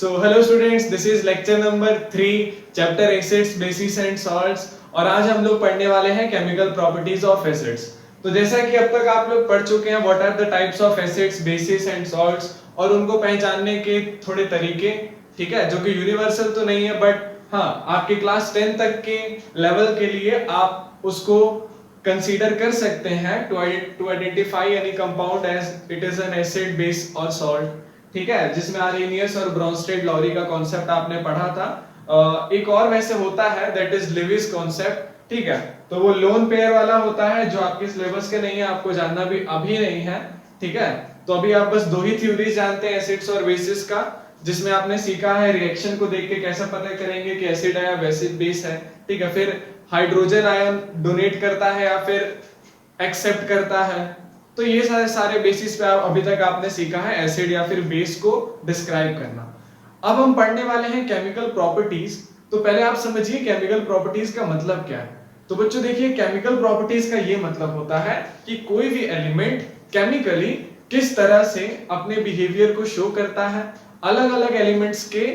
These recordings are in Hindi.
So hello students, this is lecture number 3, chapter acids, bases and salts। और आज हम लोग पढ़ने वाले हैं केमिकल प्रॉपर्टीज ऑफ एसिड्स। तो जैसा कि अब तक आप लोग पढ़ चुके हैं what are the types of acids, bases and salts और उनको पहचानने के थोड़े तरीके, ठीक है, जो कि यूनिवर्सल तो नहीं है बट हाँ आपके क्लास 10 तक के लेवल के लिए आप उसको कंसीडर कर सकते हैं to identify any compound as it is an acid, base और सॉल्ट, ठीक है, जिसमें आर्हेनियस और ब्रोंस्टेड लॉरी का कॉन्सेप्ट आपने पढ़ा था। एक और वैसे होता है दैट इज लेविस कॉन्सेप्ट, ठीक है, तो वो लोन पेयर वाला होता है जो आपके सिलेबस के नहीं है, आपको जानना भी अभी नहीं है, ठीक है। तो अभी आप बस दो ही थ्योरीज जानते हैं एसिड्स और बेसिस का, जिसमें आपने सीखा है रिएक्शन को देख के कैसे पता करेंगे कि एसिड है या बेस है, ठीक है, फिर हाइड्रोजन आयन डोनेट करता है या फिर एक्सेप्ट करता है। तो ये सारे बेसिस पे आप अभी तक आपने सीखा है एसिड या फिर बेस को डिस्क्राइब करना। अब हम पढ़ने वाले हैं केमिकल प्रॉपर्टीज। तो पहले आप समझिए केमिकल प्रॉपर्टीज का मतलब क्या है। तो बच्चों देखिए, केमिकल प्रॉपर्टीज का ये मतलब होता है कि कोई भी एलिमेंट केमिकली किस तरह से अपने बिहेवियर को शो करता है अलग अलग एलिमेंट्स के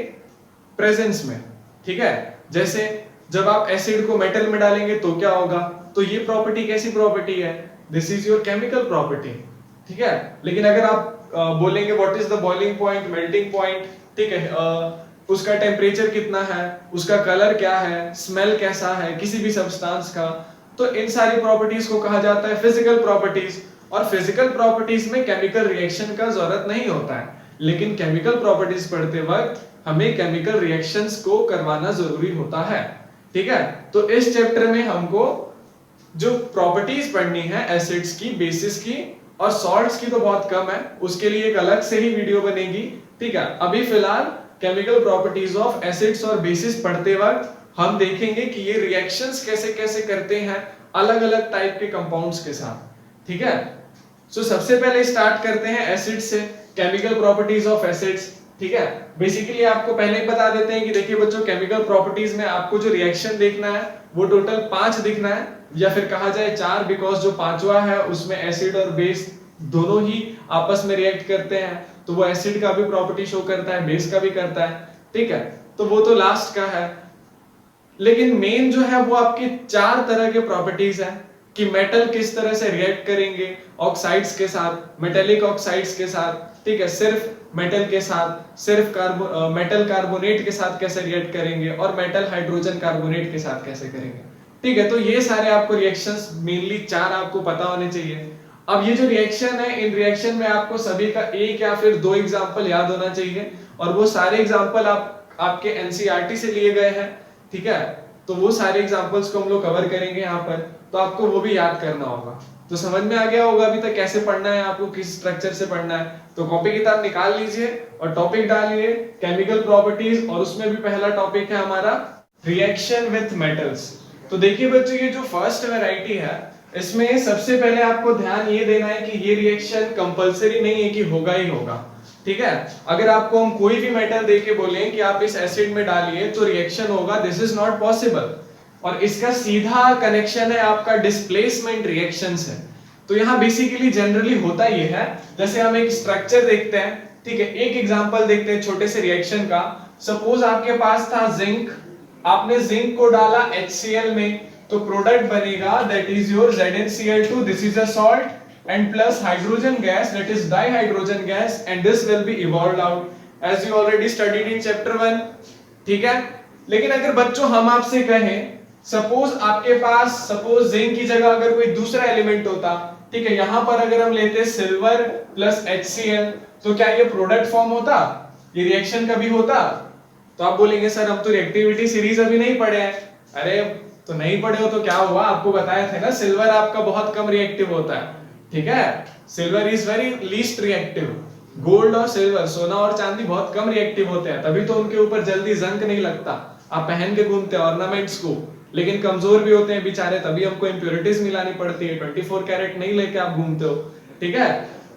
प्रेजेंस में, ठीक है। जैसे जब आप एसिड को मेटल में डालेंगे तो क्या होगा, तो ये प्रॉपर्टी कैसी प्रॉपर्टी है, this is your chemical property, ठीक है। लेकिन अगर आप बोलेंगे what is the boiling point, melting point, ठीक है, उसका टेम्परेचर कितना है, उसका कलर क्या है, स्मेल कैसा है किसी भी सब्सटेंस का, तो इन सारी प्रॉपर्टीज को कहा जाता है फिजिकल प्रॉपर्टीज। और फिजिकल प्रॉपर्टीज में केमिकल रिएक्शन का जरूरत नहीं होता है, लेकिन केमिकल प्रॉपर्टीज पढ़ते वक्त हमें केमिकल रिएक्शंस को करवाना जरूरी होता है, ठीक है। तो इस चैप्टर में हमको जो प्रॉपर्टीज पढ़नी है एसिड्स की, बेसिस की और सॉल्ट्स की तो बहुत कम है, उसके लिए एक अलग से ही वीडियो बनेगी, ठीक है। अभी फिलहाल केमिकल प्रॉपर्टीज ऑफ एसिड्स और बेसिस पढ़ते वक्त हम देखेंगे कि ये रिएक्शंस कैसे कैसे करते हैं अलग अलग टाइप के कंपाउंड्स के साथ, ठीक है। सो सबसे पहले स्टार्ट करते हैं एसिड से, केमिकल प्रॉपर्टीज ऑफ एसिड्स, ठीक है। बेसिकली आपको पहले ही बता देते हैं कि देखिए बच्चों, केमिकल प्रॉपर्टीज में आपको जो रिएक्शन देखना है वो टोटल 5 दिखना है, या फिर कहा जाए 4, बिकॉज जो पांचवा है उसमें एसिड और बेस दोनों ही आपस में रिएक्ट करते हैं, तो वो एसिड का भी प्रॉपर्टी शो करता है, बेस का भी करता है, ठीक है। तो वो तो लास्ट का है, लेकिन मेन जो है वो आपके 4 तरह के प्रॉपर्टीज है कि मेटल किस तरह से रिएक्ट करेंगे ऑक्साइड्स के साथ, मेटेलिक ऑक्साइड्स के साथ, ठीक है, सिर्फ मेटल के साथ, सिर्फ मेटल कार्बोनेट के साथ कैसे रिएक्ट करेंगे और मेटल हाइड्रोजन कार्बोनेट के साथ कैसे करेंगे, ठीक है। तो ये सारे आपको रिएक्शंस मेनली 4 आपको पता होने चाहिए। अब ये जो रिएक्शन है, इन रिएक्शन में आपको सभी का एक या फिर 2 एग्जांपल याद होना चाहिए, और वो सारे एग्जांपल आपके एनसीईआरटी से लिए गए हैं, ठीक है। तो वो सारे एग्जांपल्स को हम लोग कवर करेंगे यहाँ पर, तो आपको वो भी याद करना होगा। तो समझ में आ गया होगा अभी तक कैसे पढ़ना है, आपको किस स्ट्रक्चर से पढ़ना है। तो कॉपी किताब निकाल लीजिए और टॉपिक डालिए केमिकल प्रॉपर्टीज, और उसमें भी पहला टॉपिक है हमारा रिएक्शन विथ मेटल्स। तो देखिए बच्चों, ये जो फर्स्ट वैरायटी है इसमें सबसे पहले आपको ध्यान ये देना है कि ये रिएक्शन कंपलसरी नहीं है कि होगा ही होगा, ठीक है। अगर आपको हम कोई भी मेटल देके बोलें कि आप इस एसिड में डालिए तो रिएक्शन होगा, दिस इज नॉट पॉसिबल। और इसका सीधा कनेक्शन है आपका डिस्प्लेसमेंट रिएक्शन से। तो यहाँ बेसिकली जनरली होता ये है, जैसे हम एक स्ट्रक्चर देखते हैं, ठीक है, एक एग्जांपल देखते हैं छोटे से रिएक्शन का। सपोज आपके पास था जिंक, आपने जिंक को डाला HCl में, तो प्रोडक्ट बनेगा that is your ZnCl2, this is a salt, and plus hydrogen gas, that is dihydrogen gas, and this will be evolved out as you already studied in chapter 1, ठीक है। लेकिन अगर बच्चों हम आपसे कहें सपोज आपके पास सपोज जिंक की जगह अगर कोई दूसरा एलिमेंट होता, ठीक है, यहां पर अगर हम लेते सिल्वर प्लस HCl, तो क्या ये प्रोडक्ट फॉर्म होता, ये रिएक्शन कभी होता? तो आप बोलेंगे सर हम तो रिएक्टिविटी सीरीज अभी नहीं पढ़े हैं। अरे तो नहीं पढ़े हो तो क्या हुआ, आपको बताया थे ना सिल्वर आपका बहुत कम रिएक्टिव होता है, ठीक है। Silver is very least reactive, gold और सिल्वर, सोना और चांदी बहुत कम रिएक्टिव होते हैं, तभी तो उनके ऊपर जल्दी जंग नहीं लगता, आप पहन के घूमते हैं ऑर्नामेंट्स को। लेकिन कमजोर भी होते हैं बेचारे, तभी हमको इंप्योरिटीज मिलानी पड़ती है, 24 कैरेट नहीं लेके आप घूमते हो, ठीक है।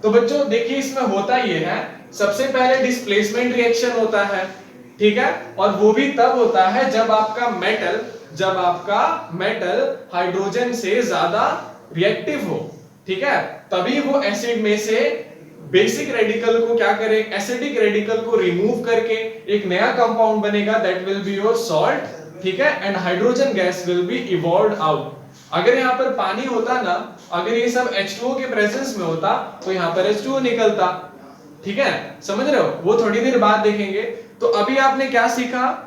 तो बच्चों देखिए इसमें होता ये है, सबसे पहले डिस्प्लेसमेंट रिएक्शन होता है, ठीक है, और वो भी तब होता है जब आपका मेटल हाइड्रोजन से ज्यादा रिएक्टिव हो, ठीक है, तभी वो एसिड में से बेसिक रेडिकल को क्या करें, एसिडिक रेडिकल को रिमूव करके एक नया कंपाउंड बनेगा, that will be your salt, ठीक है, and hydrogen gas will be evolved out. अगर यहाँ पर पानी होता ना, अगर ये सब H2O के प्रेजेंस में होता तो यहाँ पर H2O निकलता, ठीक है, समझ रहे हो, वो थोड़ी देर बाद देखेंगे। तो अभी आपने क्या सीखा,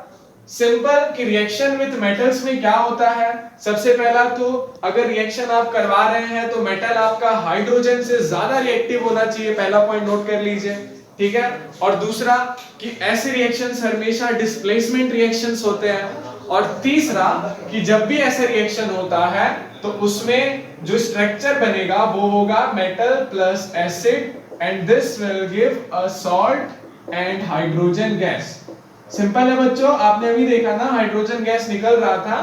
सिंपल कि रिएक्शन विथ मेटल्स में क्या होता है। सबसे पहला तो अगर रिएक्शन आप करवा रहे हैं तो मेटल आपका हाइड्रोजन से ज्यादा रिएक्टिव होना चाहिए, पहला पॉइंट नोट कर लीजिए, ठीक है। और दूसरा कि ऐसे रिएक्शंस हमेशा डिस्प्लेसमेंट रिएक्शंस होते हैं। और तीसरा कि जब भी ऐसा रिएक्शन होता है तो उसमें जो स्ट्रक्चर बनेगा वो होगा metal plus acid, and this will give a salt and hydrogen gas. Simple है बच्चों, आपने अभी देखा ना हाइड्रोजन गैस निकल रहा था,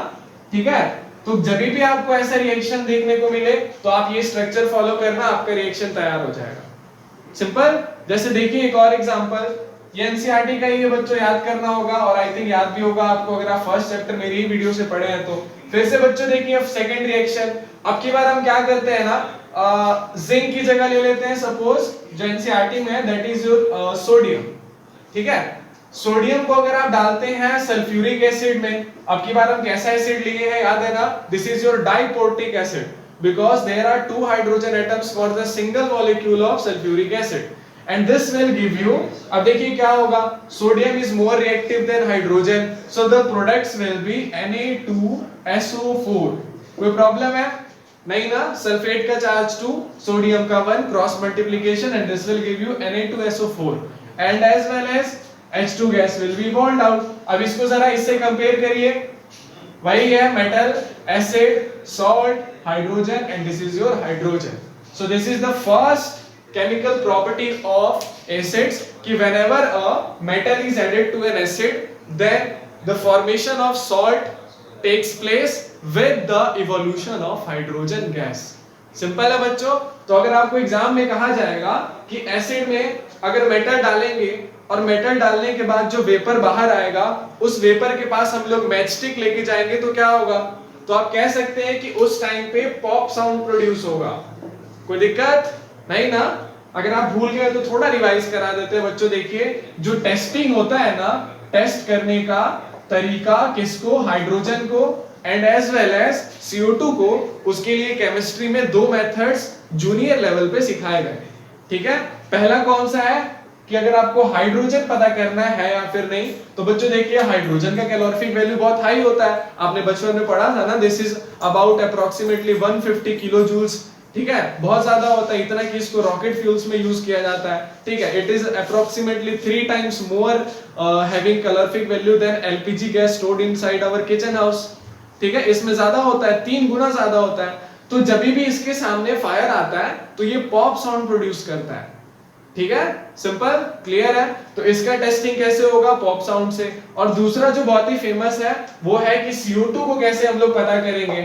ठीक है। तो जब भी आपको ऐसा रिएक्शन देखने को मिले तो आप ये स्ट्रक्चर फॉलो करना, आपका रिएक्शन तैयार हो जाएगा। सिंपल। जैसे देखिए एक और एग्जांपल, ये एनसीईआरटी का ये बच्चों याद करना होगा, और आई थिंक याद भी होगा आपको अगर आप फर्स्ट चैप्टर मेरी ही वीडियो से पढ़े हैं तो। फिर से बच्चों देखिए अब सेकंड रिएक्शन, अब की बार हम क्या करते हैं ना, जिंक की जगह ले लेते हैं, सपोज जो एनसीईआरटी में है दैट इज योर सोडियम, ठीक है। सोडियम को अगर आप डालते हैं सल्फ्यूरिक एसिड में, अब की बार हम कैसा एसिड लिए हैं याद है ना, this is your diprotic acid, because there are 2 hydrogen atoms for the single molecule of sulphuric acid, and this will give you, अब देखिए क्या होगा, sodium is more reactive than hydrogen, so the products will be Na2SO4। कोई प्रॉब्लम है नहीं ना, सल्फेट का चार्ज 2, सोडियम का 1, cross multiplication, and this will give you Na2SO4 and as well as H2 gas will be evolved out। अब इसको जरा इससे कंपेयर करिए, वही है metal, acid, salt, hydrogen, and this is your hydrogen। So this is the first chemical property of acids कि whenever a metal is added to an acid then the formation of salt takes place with the evolution of hydrogen gas। Simple है बच्चों। तो अगर आपको एग्जाम में कहा जाएगा कि एसिड में अगर मेटल डालेंगे और मेटल डालने के बाद जो वेपर बाहर आएगा उस वेपर के पास हम लोग मैचस्टिक लेके जाएंगे तो क्या होगा, तो आप कह सकते हैं कि उस टाइम पे पॉप साउंड प्रोड्यूस होगा। कोई दिक्कत नहीं ना। अगर आप भूल गए तो थोड़ा रिवाइज करा देते हैं बच्चों। देखिए जो टेस्टिंग होता है ना, टेस्ट करने का तरीका किसको, हाइड्रोजन को and as well as CO2 को, उसके लिए केमिस्ट्री में 2 मेथड्स जूनियर लेवल पे सिखाए गए, ठीक है। पहला कौन सा है कि अगर आपको हाइड्रोजन पता करना है या फिर नहीं, तो बच्चों देखिए हाइड्रोजन का कैलोरीफिक वैल्यू बहुत हाई होता है, आपने बचपन में पढ़ा था ना, this is about approximately 150 kilo joules, ठीक है, बहुत ज्यादा होता है, इतना कि इसको रॉकेट फ्यूल्स में यूज किया जाता है, ठीक है। It is approximately 3 times more having calorific value than LPG gas stored inside our kitchen house, ठीक है, इसमें ज्यादा होता है, 3 गुना ज्यादा होता है। तो जब भी इसके सामने फायर आता है तो ये पॉप साउंड प्रोड्यूस करता है, ठीक है, सिंपल, क्लियर है। तो इसका टेस्टिंग कैसे होगा, पॉप साउंड से। और दूसरा जो बहुत ही फेमस है वो है कि CO2 को कैसे हम लोग पता करेंगे,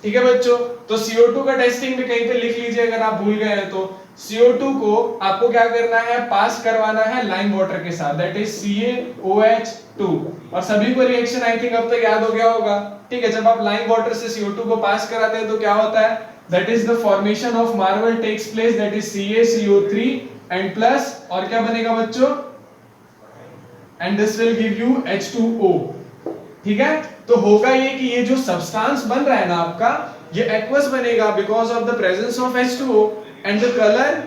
ठीक है बच्चों। तो CO2 का टेस्टिंग भी कहीं पे लिख लीजिए अगर आप भूल गए हैं तो। CO2 को आपको क्या करना है, पास करवाना है लाइम वाटर के साथ, दैट इज CaOH2। और सभी को रिएक्शन आई थिंक अब तक याद हो गया होगा, ठीक है। जब आप लाइम वाटर से CO2 को पास कराते हैं तो क्या होता है, that is the formation of marble takes place, that is CaCO3 and plus, और क्या बनेगा बच्चों, and this will give you H2O, ठीक है। तो होगा ये कि ये जो सब्सटेंस बन रहा है ना आपका, ये एक्वस बनेगा because of the presence of H2O, and the colour,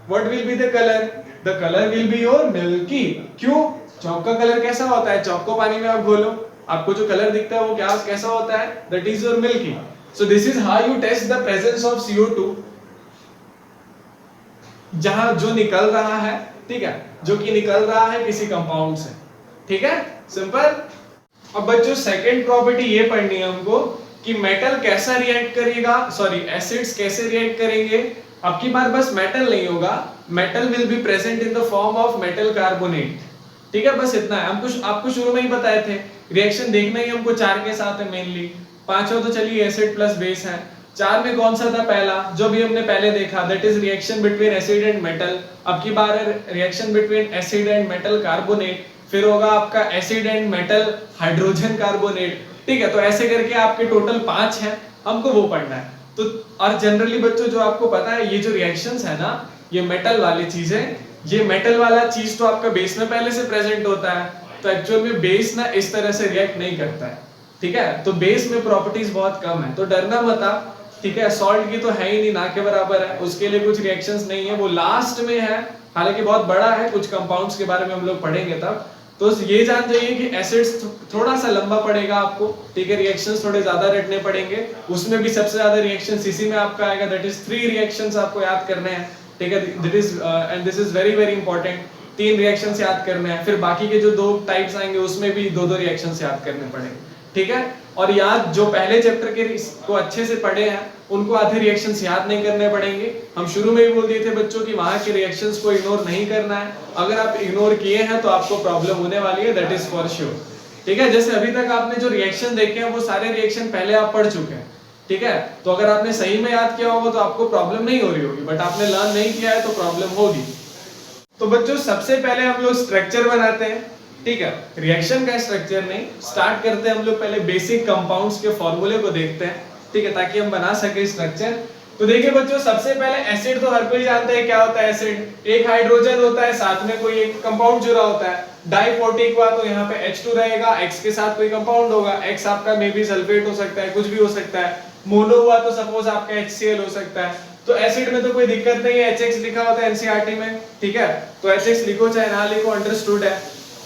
what will be the colour, the colour will be your milky. क्यों, चॉक का कलर कैसा होता है, चॉक को पानी में आप घोलो, आपको जो कलर दिखता है वो क्या कैसा होता है, that is your milky. So this is how you test the presence of CO2, जहां जो निकल रहा है, ठीक है, जो कि निकल रहा है किसी कंपाउंड से, ठीक है, सिंपल। अब बच्चों सेकंड प्रॉपर्टी ये पढ़नी है हमको कि मेटल कैसा रिएक्ट करेगा, सॉरी एसिड्स कैसे रिएक्ट करेंगे। अब की बार बस मेटल नहीं होगा, metal will be present in the form of metal carbonate, ठीक है, बस इतना है। हम आपको शुरू में ही बताए थे, रिएक्शन देखना ही हमको 4 के साथ है मेनली, 5वां तो चलिए एसिड प्लस बेस है। 4 में कौन सा था पहला, जो भी हमने पहले देखा, that is reaction between acid and metal. अब की बार है reaction between acid and metal carbonate, फिर होगा आपका acid and metal hydrogen carbonate, ठीक है। तो ऐसे करके आपके टोटल 5 हैं, हमको वो पढ़ना है। तो और जनरली बच्चों जो आपको पता है ये जो रिएक्शंस है ना, ये मेटल वाली चीज है। ये मेटल वाला चीज तो आपका बेस में पहले से प्रेजेंट होता है, तो एक्चुअल में बेस ना इस तरह से रिएक्ट नहीं करता है, ठीक है। तो बेस में प्रॉपर्टीज बहुत कम है, तो डरना मत आप, ठीक है। सॉल्ट की तो है ही नहीं, ना के बराबर है, उसके लिए कुछ रिएक्शंस नहीं है, वो लास्ट में है, हालांकि बहुत बड़ा है, कुछ कंपाउंड्स के बारे में हम लोग पढ़ेंगे तब। तो ये जान जाइए कि एसिड्स थोड़ा सा लंबा पड़ेगा आपको, ठीक है। रिएक्शंस थोड़े ज्यादा रटने पड़ेंगे, उसमें भी सबसे ज्यादा रिएक्शंस इसी में आपका आएगा, दैट इज 3 रिएक्शंस आपको याद करने हैं, ठीक है। That is and this is very very important, 3 reactions याद करने हैं, फिर बाकी के जो 2 टाइप्स आएंगे उसमें भी 2-2 रिएक्शंस याद करने पड़ेंगे, ठीक है। और याद जो पहले चैप्टर के को अच्छे से पढ़े हैं उनको आधे रिएक्शंस याद नहीं करने पड़ेंगे। हम शुरू में ही बोल दिए थे बच्चों कि वहां के रिएक्शंस को इग्नोर नहीं करना है, अगर आप इग्नोर किए हैं तो आपको प्रॉब्लम होने वाली है, दैट इज फॉर श्योर, ठीक है। जैसे अभी तक आपने जो रिएक्शन देखे हैं वो सारे रिएक्शन पहले आप पढ़ चुके हैं, ठीक है। तो अगर आपने सही में याद किया होगा तो आपको प्रॉब्लम नहीं हो रही होगी, बट आपने लर्न नहीं किया है तो प्रॉब्लम होगी। तो बच्चों सबसे पहले हम लोग स्ट्रक्चर बनाते हैं, ठीक है। रिएक्शन का स्ट्रक्चर नहीं, स्टार्ट करते हैं हम लोग पहले बेसिक कंपाउंड्स के फॉर्मूले को देखते हैं, ठीक है, ताकि हम बना सके स्ट्रक्चर। तो देखिए बच्चों, सबसे पहले एसिड तो हर कोई जानता है क्या होता है एसिड, एक हाइड्रोजन होता है, साथ में कोई एक कंपाउंड जुड़ा होता है। डाइपोटिक हुआ तो यहाँ पे H2 रहेगा, X के साथ कोई कंपाउंड होगा, X आपका मे बी सल्फेट हो सकता है, कुछ भी हो सकता है। मोनो हुआ तो सपोज आपका HCl हो सकता है। तो एसिड में तो कोई दिक्कत नहीं है, HX लिखा होता है NCERT में, ठीक है। तो HX लिखो चाहे ना लिखो, अंडरस्टूड है,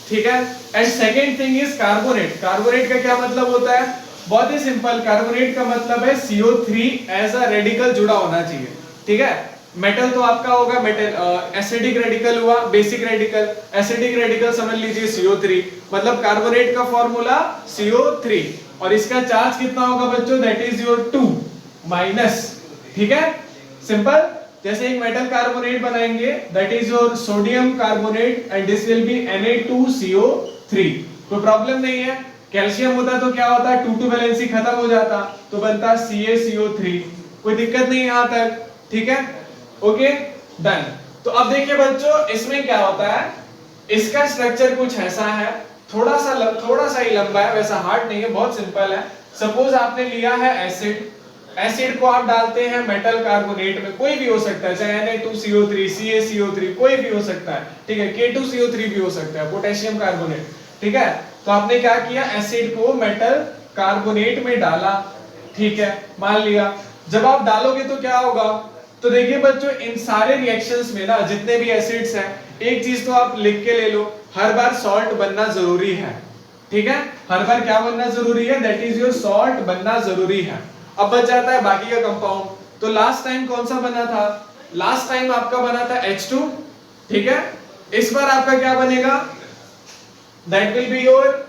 ठीक है। And second thing is carbonate. Carbonate का क्या मतलब होता है? बहुत ही सिंपल, कार्बोनेट का मतलब है CO3 एज अ रेडिकल जुड़ा होना चाहिए, ठीक है। मेटल तो आपका होगा मेटल, एसिडिक रेडिकल हुआ, बेसिक रेडिकल, एसिडिक रेडिकल समझ लीजिए CO3, मतलब कार्बोनेट का फॉर्मूला CO3, और इसका चार्ज कितना होगा बच्चों? दैट इज योर 2 माइनस, ठीक है, सिंपल। जैसे एक मेटल कार्बोनेट बनाएंगे, that is your sodium carbonate and this will be Na2CO3, कोई प्रॉब्लम नहीं है। कैल्शियम होता तो क्या होता? 2-2 वैलेंसी खत्म हो जाता तो बनता CaCO3, कोई दिक्कत नहीं यहां तक, ठीक है, ओके डन। तो अब देखिए बच्चों, इसमें क्या होता है, इसका स्ट्रक्चर कुछ ऐसा है, थोड़ा सा ही लंबा है, वैसा हार्ड नहीं है, बहुत सिंपल है। सपोज आपने लिया है एसिड, एसिड को आप डालते हैं मेटल कार्बोनेट में, कोई भी हो सकता है, चाहे Na2CO3, CaCO3, कोई भी हो सकता है, ठीक है, K2CO3 भी हो सकता है, पोटेशियम कार्बोनेट, ठीक है। तो आपने क्या किया, एसिड को मेटल कार्बोनेट में डाला, ठीक है, मान लिया। जब आप डालोगे तो क्या होगा? तो देखिए बच्चों, इन सारे रिएक्शंस में ना जितने भी एसिड्स हैं, एक चीज तो आप लिख के ले लो, हर बार सॉल्ट बनना जरूरी है, ठीक है। हर बार क्या बनना जरूरी है? दैट इज योर सॉल्ट बनना जरूरी है। अब बच जाता है बाकी का कंपाउंड। तो लास्ट टाइम कौन सा बना था? लास्ट टाइम आपका बना था H2, ठीक है। इस बार आपका क्या बनेगा? That will be your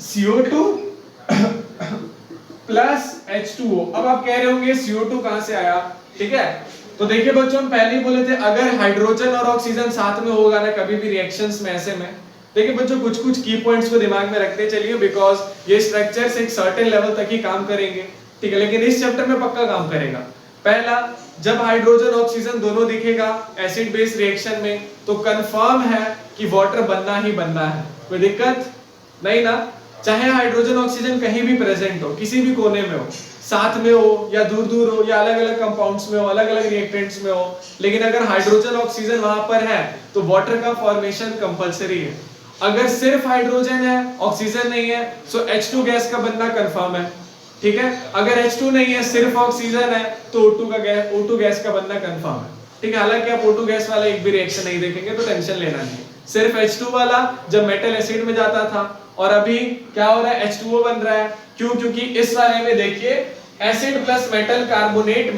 CO2 plus H2O। अब आप कह रहे होंगे CO2 कहां से आया, ठीक है। तो देखिए बच्चों, हम पहले ही बोले थे, अगर हाइड्रोजन और ऑक्सीजन साथ में होगा ना कभी भी रिएक्शंस में, ऐसे में देखिए बच्चों, कुछ कुछ की पॉइंट्स को दिमाग में रखते चलिए, बिकॉज ये स्ट्रक्चर्स एक सर्टेन लेवल तक ही काम करेंगे, ठीक है, लेकिन इस चैप्टर में पक्का काम करेगा। पहला, जब हाइड्रोजन ऑक्सीजन दोनों दिखेगा एसिड बेस रिएक्शन में, तो कंफर्म है कि वाटर बनना ही बनना है, कोई दिक्कत नहीं ना। चाहे हाइड्रोजन ऑक्सीजन कहीं भी प्रेजेंट हो, किसी भी कोने में हो, साथ में हो या दूर दूर हो या अलग अलग कंपाउंड्स में हो, अलग अलग रिएक्टेंट्स में हो, लेकिन अगर हाइड्रोजन ऑक्सीजन वहां पर है तो वाटर का फॉर्मेशन कंपलसरी है। अगर सिर्फ हाइड्रोजन है, ऑक्सीजन नहीं है, सो H2 गैस का बनना कंफर्म है, ठीक है। अगर H2 नहीं है, सिर्फ ऑक्सीजन है, तो O2 गैस का बनना कंफर्म है, ठीक है। हालांकि आप O2 गैस वाला एक भी रिएक्शन नहीं देखेंगे तो टेंशन लेना नहीं, सिर्फ H2 वाला जब मेटल एसिड में जाता था, और अभी क्या हो रहा है, H2O बन रहा है। क्यों? क्योंकि इस वाले में देखिए, एसिड प्लस मेटल कार्बोनेट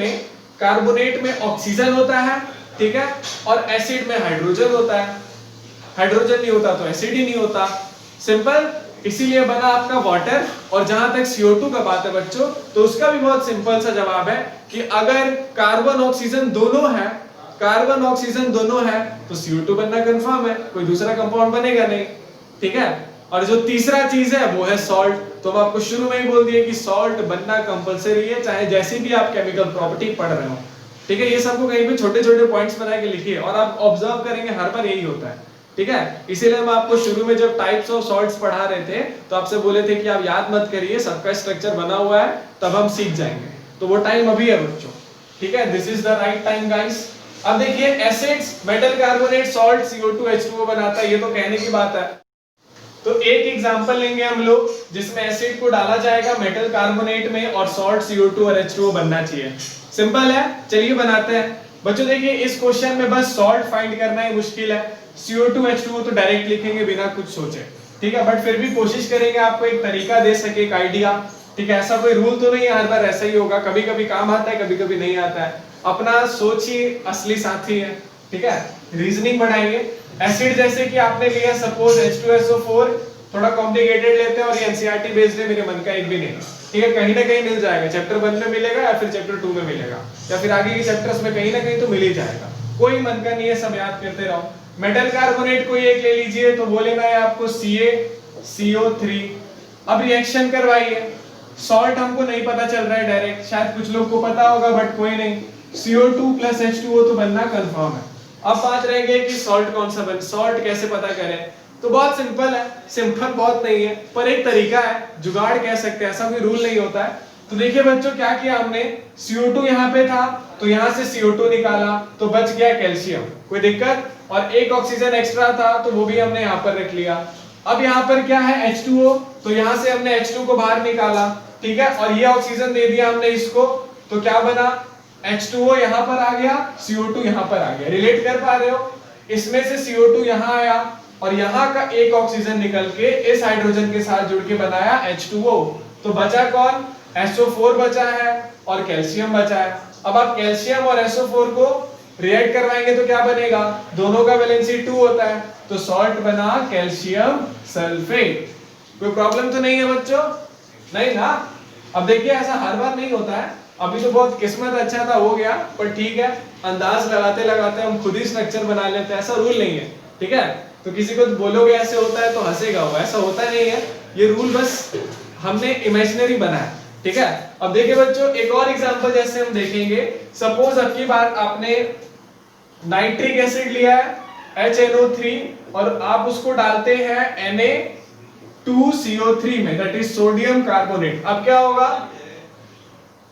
में ऑक्सीजन होता है, ठीक है, और एसिड में हाइड्रोजन होता है। हाइड्रोजन नहीं होता तो एसिड ही नहीं होता, सिंपल। इसीलिए बना आपका वाटर। और जहां तक CO2 का बात है बच्चों, तो उसका भी बहुत सिंपल सा जवाब है कि अगर कार्बन ऑक्सीजन दोनों है तो CO2 बनना कंफर्म है, कोई दूसरा कंपाउंड बनेगा नहीं, ठीक है। और जो तीसरा चीज है वो है सॉल्ट। तो हम आपको शुरू में ही बोल दिए कि सॉल्ट बनना कंपलसरी है, चाहे जैसी भी आप केमिकल प्रॉपर्टी पढ़ रहे हो, ठीक है। ये सबको कहीं पे छोटे छोटे पॉइंट्स बना के लिखिए, और आप ऑब्जर्व करेंगे हर बार यही होता है, ठीक है। इसीलिए हम आपको शुरू में जब टाइप्स ऑफ सॉल्ट्स पढ़ा रहे थे तो आपसे बोले थे कि आप याद मत करिए, सबका स्ट्रक्चर बना हुआ है, तब हम सीख जाएंगे। तो वो टाइम अभी है बच्चों, ठीक है। This is the right time guys, अब देखिए acids metal carbonate salt CO2 H2O बनाता है, ये तो कहने की बात है। तो एक एग्जांपल लेंगे हम लोग जिसमें एसिड को डाला जाएगा मेटल कार्बोनेट में और सॉल्ट CO2 और H2O बनना चाहिए। सिंपल है, चलिए बनाते हैं। बच्चों देखिए इस क्वेश्चन में बस सॉल्ट फाइंड करना ही मुश्किल है, CO2 H2O तो डायरेक्ट लिखेंगे बिना कुछ सोचे, ठीक है, बट फिर भी कोशिश करेंगे आपको एक तरीका दे सके, एक आइडिया, ठीक है। ऐसा कोई रूल तो नहीं है हर बार ऐसा ही होगा, कभी कभी काम आता है कभी कभी नहीं आता है, अपना सोच ही असली साथी है, ठीक है। रीजनिंग बढ़ाएंगे। एसिड जैसे कि आपने लिया सपोज H2SO4, थोड़ा कॉम्प्लिकेटेड लेते हैं और ये एनसीईआरटी बेस्ड है, मेरे मन का एक भी नहीं, ठीक है। कहीं ना कहीं मिल जाएगा, चैप्टर 1 में मिलेगा या फिर चैप्टर 2 में मिलेगा या फिर आगे के चैप्टर्स में कहीं ना कहीं तो मिल ही जाएगा, कोई मन का नहीं है, सब याद करते रहो। मेटल कार्बोनेट कोई एक ले लीजिए, तो बोलेगा है आपको CaCO3। अब रिएक्शन करवाइए, सॉल्ट हमको नहीं पता चल रहा है डायरेक्ट, शायद कुछ लोग को पता होगा बट कोई नहीं, CO2 प्लस H2O तो बनना कंफर्म है। अब बात रह गई कि सॉल्ट कौन सा बन, सॉल्ट कैसे पता करें, तो बहुत सिंपल है, सिंपल बहुत नहीं है पर एक तरीका है, जुगाड़ कह सकते हैं, ऐसा कोई रूल नहीं होता है। तो देखिए बच्चों क्या किया हमने, CO2 यहाँ पे था तो यहाँ से CO2 निकाला तो बच गया कैल्शियम, कोई दिक्कत, और एक ऑक्सीजन एक्स्ट्रा था तो वो भी हमने यहाँ पर रख लिया। अब यहाँ पर क्या है H2O, तो यहाँ से हमने H2 को बाहर निकाला, ठीक है, और ये ऑक्सीजन दे दिया हमने इसको, तो क्या बना, H2O यहाँ पर आ गया, CO2 यहाँ पर आ गया। रिलेट कर पा रहे हो, इसमें से CO2 यहाँ आया और यहाँ का एक ऑक्सीजन निकल के इस हाइड्रोजन के साथ जुड़ के बनाया H2O, तो बचा कौन, SO4 बचा है और कैल्शियम बचा है। अब आप कैल्शियम और SO4 को रिएक्ट करवाएंगे तो क्या बनेगा, दोनों का वैलेंसी 2 होता है, तो सॉल्ट बना कैल्शियम सल्फेट। कोई प्रॉब्लम तो नहीं है बच्चों, नहीं ना। अब देखिए ऐसा हर बार नहीं होता है, अभी तो बहुत किस्मत अच्छा था हो गया, पर ठीक है, अंदाज लगाते लगाते हम खुद ही स्ट्रक्चर बना लेते हैं, ऐसा रूल नहीं है, ठीक है। तो किसी को बोलोगे ऐसे होता है तो हंसेगा वो, ऐसा होता नहीं है, ये रूल बस हमने इमेजिनरी बनाया, ठीक है। अब देखिए बच्चों एक और एग्जांपल जैसे हम देखेंगे, सपोज अब की बार आपने नाइट्रिक एसिड लिया है HNO3 और आप उसको डालते हैं Na2CO3 में, दैट इज सोडियम कार्बोनेट। अब क्या होगा,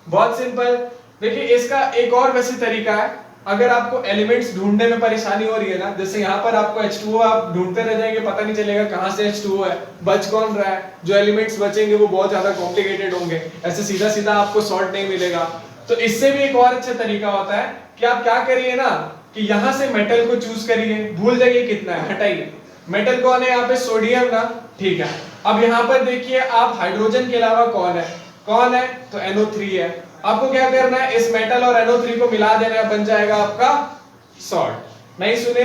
बहुत सिंपल, देखिए इसका एक और वैसे तरीका है, अगर आपको एलिमेंट्स ढूंढने में परेशानी हो रही है ना, जैसे यहाँ पर आपको H2O आप ढूंढते रह जाएंगे, पता नहीं चलेगा कहाँ से H2O है, बच कौन रहा है, जो एलिमेंट्स बचेंगे वो बहुत ज्यादा कॉम्प्लिकेटेड होंगे, ऐसे सीधा सीधा आपको सॉल्ट नहीं मिलेगा। तो इससे भी एक और अच्छा तरीका होता है कि आप क्या करिए ना, कि यहाँ से मेटल को चूज करिए, भूल जाइए कितना है, हटाइए, मेटल कौन है यहाँ पे, सोडियम ना, ठीक है। अब यहाँ पर देखिए आप हाइड्रोजन के अलावा कौन है, तो NO3 है। आपको क्या करना है, इस मेटल और NO3 को मिला देना है, बन जाएगा आपका सॉल्ट। नहीं सुने,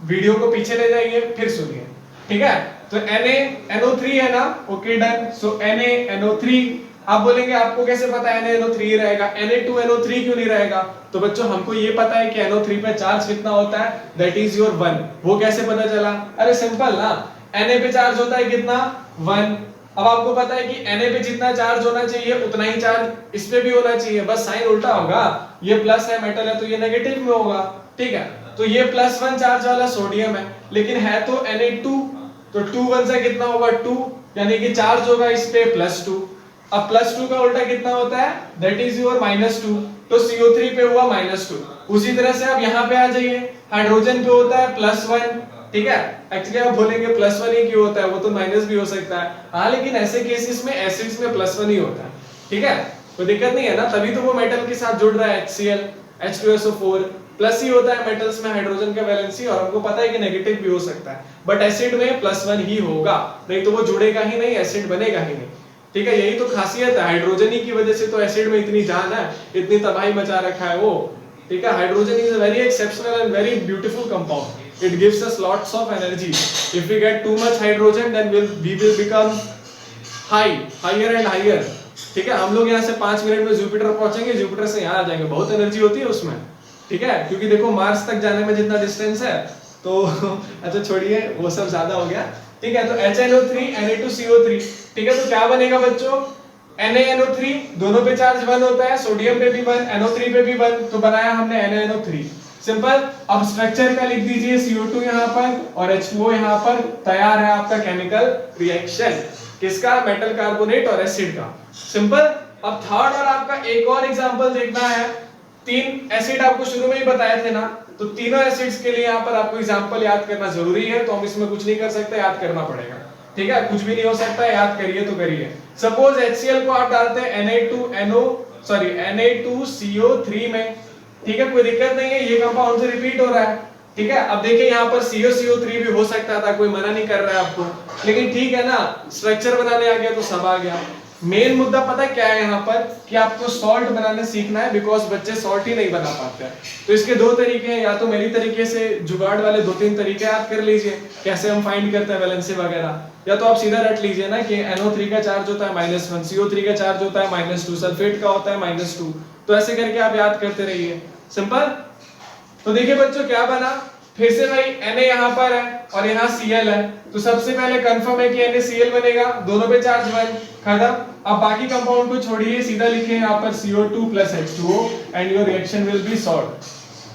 वीडियो को पीछे ले जाइए फिर सुनिए, ठीक है। तो NaNO3 है ना, ओके डन। सो NaNO3, आप बोलेंगे आपको कैसे पता है NaNO3 रहेगा, Na2NO3 क्यों नहीं रहेगा, तो बच्चों हमको ये पता है कि NO3 पे चार्ज कितना होता है, दैट इज योर 1। वो कैसे पता चला, अरे सिंपल ना, Na पे चार्ज होता है कितना, 1। अब आपको पता है कि Na पे जितना चार्ज होना चाहिए उतना ही चार्ज इस पे भी होना चाहिए, बस साइन उल्टा होगा, ये प्लस है मेटल है तो ये नेगेटिव में होगा, ठीक है। तो ये +1 चार्ज वाला सोडियम है, लेकिन है तो Na2, तो 2 1 से कितना होगा 2, यानी कि चार्ज होगा इस पे +2। अब +2 का उल्टा कितना होता है, दैट इज योर -2, तो CO3 पे हुआ -2। उसी तरह से आप यहाँ पे आ जाइए, हाइड्रोजन पे होता है +1, ठीक है। एक्चुअली आप बोलेंगे +1 ही क्यों होता है, वो तो माइनस भी हो सकता है, हाँ, लेकिन ऐसे केसेस में एसिड्स में +1 ही होता है, ठीक है, कोई दिक्कत नहीं है ना, तभी तो वो मेटल के साथ जुड़ रहा है HCl H2SO4 प्लस ही होता है मेटल्स में हाइड्रोजन का वैलेंसी, और हमको पता है कि नेगेटिव भी हो सकता है, बट एसिड में +1 ही होगा, नहीं तो वो जुड़ेगा ही नहीं, एसिड बनेगा ही नहीं, ठीक है। यही तो खासियत है, हाइड्रोजन ही की वजह से तो एसिड में इतनी जान है, इतनी तबाही मचा रखा है वो, ठीक है। Hydrogen is a very exceptional and very beautiful compound, it gives us lots of energy. If we get too much hydrogen then we will become higher and higher, ठीक है। हम लोग यहाँ से 5 मिनट में जुपिटर पहुंचेंगे, जुपिटर से यहाँ आ जाएंगे, बहुत एनर्जी होती है उसमें, ठीक है, क्योंकि देखो मार्स तक जाने में जितना डिस्टेंस है तो अच्छा छोड़िए वो सब ज्यादा हो गया, ठीक है। तो HNO3 Na2CO3, ठीक है, तो क्या बनेगा बच्चों, NaNO3, दोनों पे चार्ज 1 होता है, सोडियम पे भी 1, NO3 पे भी 1, तो बनाया हमने NaNO3, सिंपल। अब स्ट्रक्चर का लिख दीजिए, CO2 यहाँ पर और H2O यहाँ पर, तैयार है आपका केमिकल रिएक्शन, किसका, मेटल कार्बोनेट और एसिड का, सिंपल। अब थर्ड और आपका एक और एग्जांपल देखना है, तीन एसिड आपको शुरू में ही बताए थे ना, तो तीनों एसिड्स के लिए यहाँ पर आपको एग्जांपल याद करना जरूरी है, तो हम इसमें कुछ नहीं कर सकते, याद करना पड़ेगा। ठीक है, कुछ भी नहीं हो सकता है, याद करिए तो करिए। सपोज HCl को आप डालते हैं Na2CO3 में, ठीक है, कोई दिक्कत नहीं है, ये कंपाउंड से रिपीट हो रहा है। ठीक है, अब देखिए यहाँ पर COCO3 भी हो सकता था, कोई मना नहीं कर रहा है आपको, लेकिन ठीक है ना, स्ट्रक्चर बनाने आ गया तो सब आ गया। मेन मुद्दा पता है क्या है यहाँ पर, कि आपको सॉल्ट बनाने सीखना है, बिकॉज बच्चे सॉल्ट ही नहीं बना पाते हैं। तो इसके दो तरीके हैं, या तो मेरी तरीके से जुगाड़ वाले 2-3 तरीके याद कर लीजिए, कैसे हम फाइंड करते हैं वैलेंसी वगैरह, या तो आप सीधा रट लीजिए ना कि NO3 का चार्ज होता है -1, CO3 का चार्ज होता है -2, सल्फेट का होता है -2, तो ऐसे करके आप याद करते रहिए, सिंपल। तो देखिए बच्चों क्या बना, फिर से भाई Na यहाँ पर है और यहाँ Cl है, तो सबसे पहले कंफर्म है कि NaCl बनेगा, दोनों पे चार्ज 1, खत्म। अब बाकी कंपाउंड को छोड़िए, सीधा लिखे यहाँ पर CO2 + H2O and your reaction will be solve.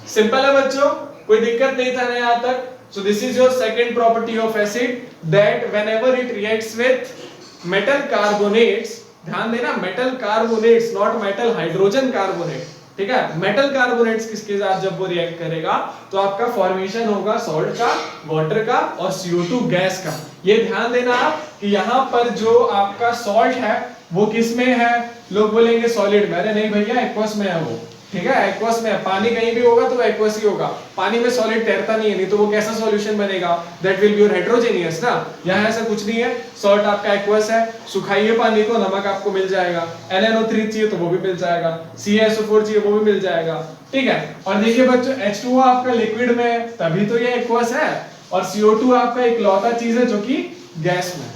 Simple है बच्चों, कोई दिक्कत नहीं था ना यहाँ तक। सो this is your second property of acid, that whenever it reacts with metal carbonates, ध्यान देना metal carbonates, not metal hydrogen carbonate, ठीक है, मेटल कार्बोनेट्स किसके साथ जब वो रिएक्ट करेगा तो आपका फॉर्मेशन होगा सॉल्ट का, वाटर का और CO2 गैस का। ये ध्यान देना आप कि यहाँ पर जो आपका सॉल्ट है वो किस में है, लोग बोलेंगे सॉलिड में, अरे नहीं भैया एक्वस में है वो, ठीक है, एक्वस में है। पानी कहीं भी होगा तो वो एक्वस ही होगा, पानी में सॉलिड तैरता नहीं है, नहीं तो वो कैसा सॉल्यूशन बनेगा, that will be your heterogeneous ना। यहाँ ऐसा कुछ नहीं है, सॉल्ट आपका एक्वस है, सुखाइए पानी को, नमक आपको मिल जाएगा, NaNO3 चाहिए तो वो भी मिल जाएगा, CaSO4 चाहिए वो भी मिल जाएगा, ठीक है। और देखिए बच्चों H2O आपका लिक्विड में है तभी तो ये एक्वस है, और CO2 आपका इकलौता चीज है जो कि गैस में,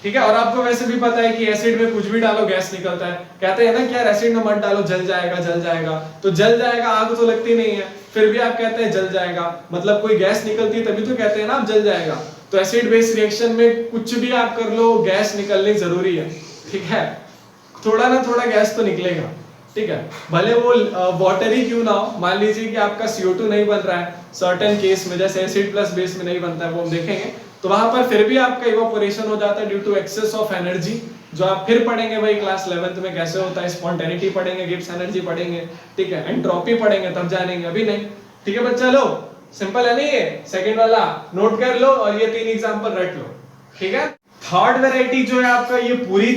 ठीक है। और आपको वैसे भी पता है कि एसिड में कुछ भी डालो गैस निकलता है, कहते हैं ना कि यार एसिड में मत डालो जल जाएगा, जल जाएगा, तो जल जाएगा, आग तो लगती नहीं है, फिर भी आप कहते हैं जल जाएगा, मतलब कोई गैस निकलती है तभी तो कहते हैं ना आप जल जाएगा। तो एसिड बेस रिएक्शन में कुछ भी आप कर लो, गैस निकलनी जरूरी है, ठीक है, थोड़ा ना थोड़ा गैस तो निकलेगा, ठीक है, भले वो वाटर ही क्यों ना हो। मान लीजिए कि आपका CO2 नहीं बन रहा है सर्टेन केस में, जैसे एसिड प्लस बेस में नहीं बनता है, वो हम देखेंगे, तो वहां पर फिर भी आपका इवापोरेशन हो जाता है due to excess of energy, जो आप फिर पढ़ेंगे भाई क्लास 11th में कैसे होता है, स्पॉन्टेनिटी पढ़ेंगे, गिब्स एनर्जी पढ़ेंगे, ठीक है, एंट्रोपी पढ़ेंगे, तब जानेंगे, अभी नहीं, ठीक है बच्चा। लो सिंपल है नहीं ये सेकंड वाला, नोट कर लो और ये 3 एग्जांपल रट लो, ठीक है। थर्ड वैरायटी जो है आपका, ये पूरी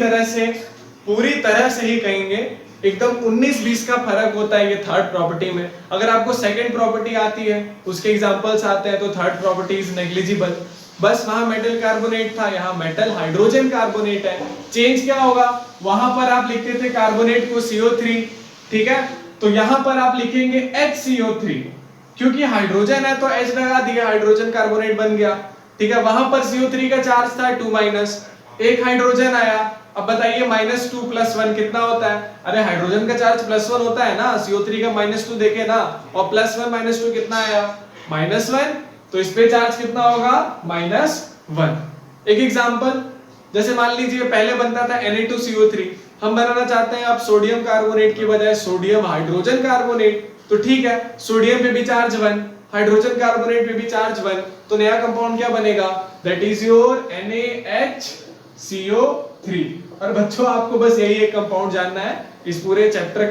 तरह से ही कहेंगे एकदम 19-20 का फर्क होता है ये थर्ड प्रॉपर्टी में। अगर आपको सेकंड प्रॉपर्टी आती है, उसके एग्जांपल्स आते हैं, तो थर्ड प्रॉपर्टी इज नेग्लिजिबल, बस वहां मेटल कार्बोनेट था, यहाँ मेटल हाइड्रोजन कार्बोनेट है। चेंज क्या होगा, वहां पर आप लिखते थे कार्बोनेट को CO3, ठीक है, तो यहां पर आप लिखेंगे HCO3, क्योंकि हाइड्रोजन है तो H लगा दिया, हाइड्रोजन कार्बोनेट बन गया, ठीक है। वहां पर CO3 का चार्ज था 2-, एक हाइड्रोजन आया, अब बताइए -2 + 1 कितना होता है, अरे हाइड्रोजन का चार्ज +1 होता है ना, CO3 का -2 देखे ना, और +1 -2 कितना आया, -1, तो इस पे चार्ज कितना होगा, -1। एक एग्जांपल, जैसे मान लीजिए पहले बनता था Na2CO3, हम बनाना चाहते हैं आप सोडियम कार्बोनेट की बजाय सोडियम हाइड्रोजन कार्बोनेट, तो ठीक है, सोडियम पे भी चार्ज 1, हाइड्रोजन कार्बोनेट पे भी चार्ज 1, तो नया कंपाउंड क्या बनेगा, दैट इज योर NaHCO3। और बच्चों आपको बस यही एक कंपाउंड जानना है, इस पूरे चैप्टर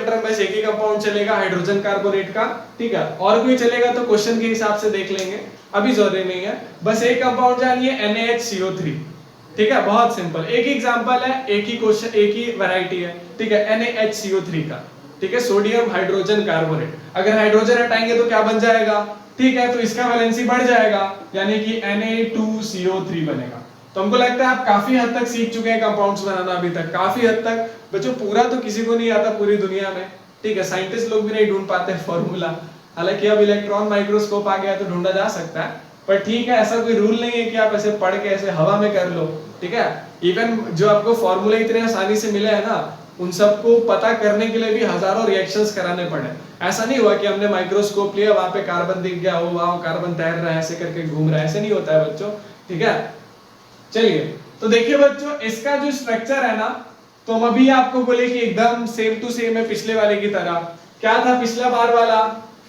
में बस एक ही कंपाउंड चलेगा हाइड्रोजन कार्बोनेट का, ठीक है, और कोई चलेगा तो क्वेश्चन के हिसाब से देख लेंगे, अभी जरूरी नहीं है, बस एक कंपाउंड जानिए NaHCO3, ठीक है, बहुत सिंपल, एक ही एग्जांपल है, एक ही क्वेश्चन, एक ही वैरायटी है, ठीक है, NaHCO3 का, ठीक है, सोडियम हाइड्रोजन कार्बोनेट। अगर हाइड्रोजन हटाएंगे तो क्या बन जाएगा, ठीक है, तो इसका वैलेंसी बढ़ जाएगा, यानी कि Na2CO3 बनेगा। तो हमको लगता है आप काफी हद तक सीख चुके हैं कंपाउंड्स बनाना अभी तक, काफी हद तक बच्चों, पूरा तो किसी को नहीं आता पूरी दुनिया में, ठीक है, साइंटिस्ट लोग भी नहीं ढूंढ पाते फॉर्मूला, हालांकि अब इलेक्ट्रॉन माइक्रोस्कोप आ गया तो ढूंढा जा सकता है, पर ठीक है, ऐसा कोई रूल नहीं है कि आप ऐसे पढ़ के ऐसे हवा में कर लो, ठीक है। इवन जो आपको फॉर्मूले इतने आसानी से मिले हैं ना, उन सबको पता करने के लिए भी हजारों रिएक्शंस कराने पड़े। ऐसा नहीं हुआ कि हमने माइक्रोस्कोप लिया, वहां पे कार्बन दिख गया, वो वहां कार्बन तैर रहा है, ऐसे करके घूम रहा है, ऐसे नहीं होता है बच्चों, ठीक है। चलिए, तो देखिए बच्चों, इसका जो स्ट्रक्चर है ना, तो हम अभी आपको बोले कि एकदम सेम टू सेम है पिछले वाले की तरह। क्या था पिछला बार वाला,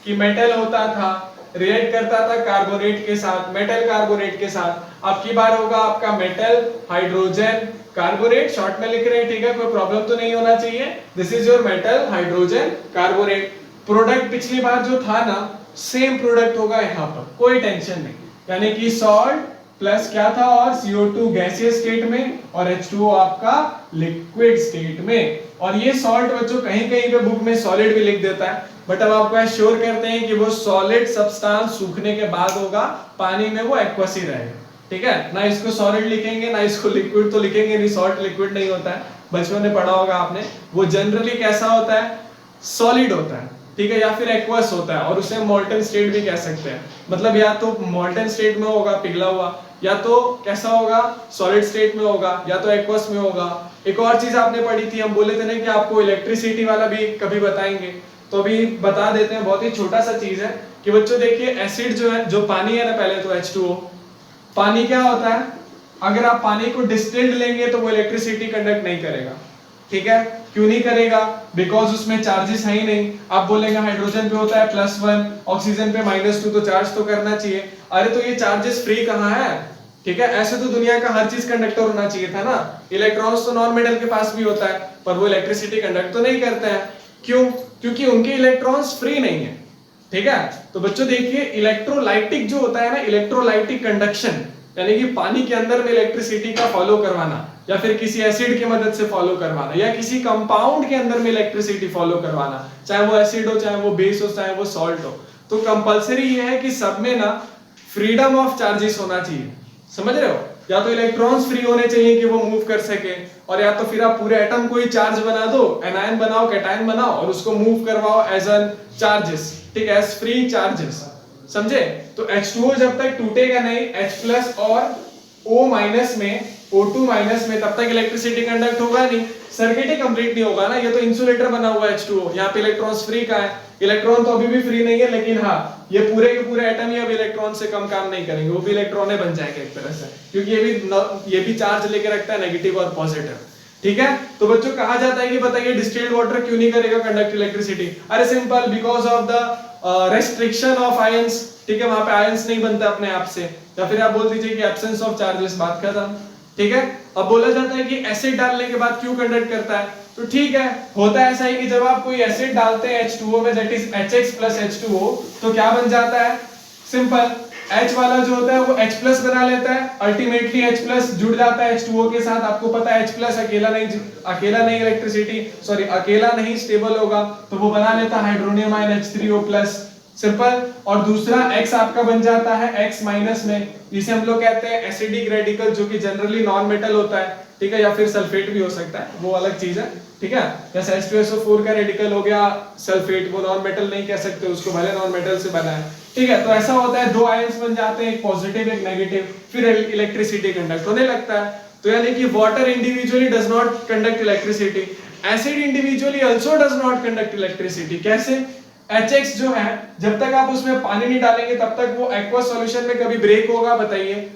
कि मेटल होता था, रिएक्ट करता था कार्बोनेट के साथ, मेटल कार्बोनेट के साथ। अब की बार होगा आपका मेटल हाइड्रोजन कार्बोनेट शॉर्ट में लिख रहे हैं, ठीक है, कोई प्रॉब्लम तो नहीं होना चाहिए। This is your metal hydrogen carbonate. Product पिछली बार जो था ना सेम प्रोडक्ट होगा यहाँ पर, कोई टेंशन नहीं, यानी कि सॉल्ट प्लस क्या था और CO2 गैसियस स्टेट में और H2O आपका लिक्विड स्टेट में। और ये सॉल्ट बच्चों कहीं कहीं पे बुक में सॉलिड भी लिख देता है, बट अब आपको एश्योर करते हैं कि वो सॉलिड सब्सटेंस सूखने के बाद होगा, पानी में वो एक्वस ही रहेगा, ठीक है ना। इसको सॉलिड लिखेंगे ना इसको लिक्विड तो लिखेंगे नहीं, सॉल्ट लिक्विड नहीं होता है, बचपन में पढ़ा होगा आपने। वो जनरली कैसा होता है, सॉलिड होता है, ठीक है, या फिर एक्वस होता है, और उसे मोल्टन स्टेट भी कह सकते हैं। मतलब या तो मोल्टन स्टेट में होगा पिघला हुआ, या तो कैसा होगा सॉलिड स्टेट में होगा, या तो एक्वस में होगा। एक और चीज आपने पढ़ी थी, हम बोले थे ना कि आपको इलेक्ट्रिसिटी वाला भी कभी बताएंगे, तो अभी बता देते हैं। बहुत ही छोटा सा चीज है कि बच्चों देखिए एसिड जो है, जो पानी है ना, पहले तो H2O, पानी क्या होता है, अगर आप पानी को डिस्टिल्ड लेंगे तो वो इलेक्ट्रिसिटी कंडक्ट नहीं करेगा, ठीक है। क्यों नहीं करेगा, बिकॉज उसमें चार्जेस है ही नहीं। आप बोलेंगे हाइड्रोजन पे होता है +1, ऑक्सीजन पे -2, तो चार्ज तो करना चाहिए। अरे तो ये चार्जेस फ्री कहाँ है, ठीक है। ऐसे तो दुनिया का हर चीज कंडक्टर होना चाहिए था ना। इलेक्ट्रॉन्स तो नॉन मेटल के पास भी होता है, पर वो इलेक्ट्रिसिटी कंडक्ट तो नहीं करते हैं। क्यों, क्योंकि उनके इलेक्ट्रॉन्स फ्री नहीं है, ठीक है। तो बच्चों देखिए इलेक्ट्रोलाइटिक जो होता है ना, इलेक्ट्रोलाइटिक कंडक्शन, यानी कि पानी के अंदर में इलेक्ट्रिसिटी का फॉलो करवाना, या फिर किसी एसिड की मदद से फॉलो करवाना, या किसी कंपाउंड के अंदर में इलेक्ट्रिसिटी फॉलो करवाना, चाहे वो एसिड हो, चाहे वो बेस हो, चाहे वो सॉल्ट हो, तो कंपलसरी ये है कि सब में ना फ्रीडम ऑफ चार्जेस होना चाहिए, समझ रहे हो। या तो इलेक्ट्रॉन्स फ्री होने चाहिए कि वो मूव कर सके, और या तो फिर आप पूरे एटम को ही चार्ज बना दो, एनायन बनाओ, कैटायन बनाओ, और उसको मूव करवाओ एज एन चार्जेस, ठीक है, एज फ्री चार्जेस, समझे। तो H2O जब तक टूटेगा नहीं H+ और O- में, O2- में, तब तक इलेक्ट्रिसिटी कंडक्ट होगा नहीं, सर्किट ही कंप्लीट नहीं होगा ना। ये तो इंसुलेटर बना हुआ है H2O, यहाँ पे इलेक्ट्रॉन्स फ्री का है, इलेक्ट्रॉन तो अभी भी फ्री नहीं है, लेकिन हाँ ये पूरे के पूरे एटम ही अब इलेक्ट्रॉन से कम काम नहीं करेंगे, वो भी इलेक्ट्रॉन बन जाएंगे एक तरह से, क्योंकि ये भी चार्ज लेके रखता है, नेगेटिव और पॉजिटिव, ठीक है। तो बच्चों कहा जाता है कि बताइए डिस्टिल्ड वाटर क्यों नहीं करेगा कंडक्ट इलेक्ट्रिसिटी। अरे simple, because of the restriction of ions, ठीक है, वहां पे आयंस नहीं बनता अपने आप से, या फिर आप बोल दीजिए कि एब्सेंस ऑफ चार्जेस, बात खत्म, ठीक है। अब बोला जाता है कि एसिड डालने के बाद क्यों कंडक्ट करता है, तो ठीक है, होता है ऐसा ही कि जब आप कोई एसिड डालते हैं H2O में, दैट इज HX + H2O, तो क्या बन जाता है, सिंपल, H वाला जो होता है वो H+ बना लेता है, अल्टीमेटली H+ जुड़ जाता है H2O के साथ। आपको पता है H+ अकेला नहीं इलेक्ट्रिसिटी, सॉरी अकेला नहीं स्टेबल होगा, तो वो बना लेता है हाइड्रोनियम आयन H3O+, सिंपल। और दूसरा X आपका बन जाता है X- में, जिसे हम लोग कहते हैं एसिडिक रेडिकल, जो कि जनरली नॉन मेटल होता है, ठीक है, या फिर सल्फेट भी हो सकता है, वो अलग चीज है, ठीक है। जैसे H2SO4 का रेडिकल हो गया सल्फेट, वो नॉन मेटल नहीं कह सकते उसको, भले नॉन मेटल से बना है, ठीक है। तो ऐसा होता है, दो आयंस बन जाते हैं, एक पॉजिटिव एक नेगेटिव, फिर इलेक्ट्रिसिटी कंडक्ट होने लगता है। तो यानी कि water individually does not conduct electricity, acid individually also does not conduct electricity. कैसे, HX जो है, जब तक आप उसमें पानी नहीं डालेंगे तब तक वो एक्वस सॉल्यूशन में कभी ब्रेक होगा, बताइए।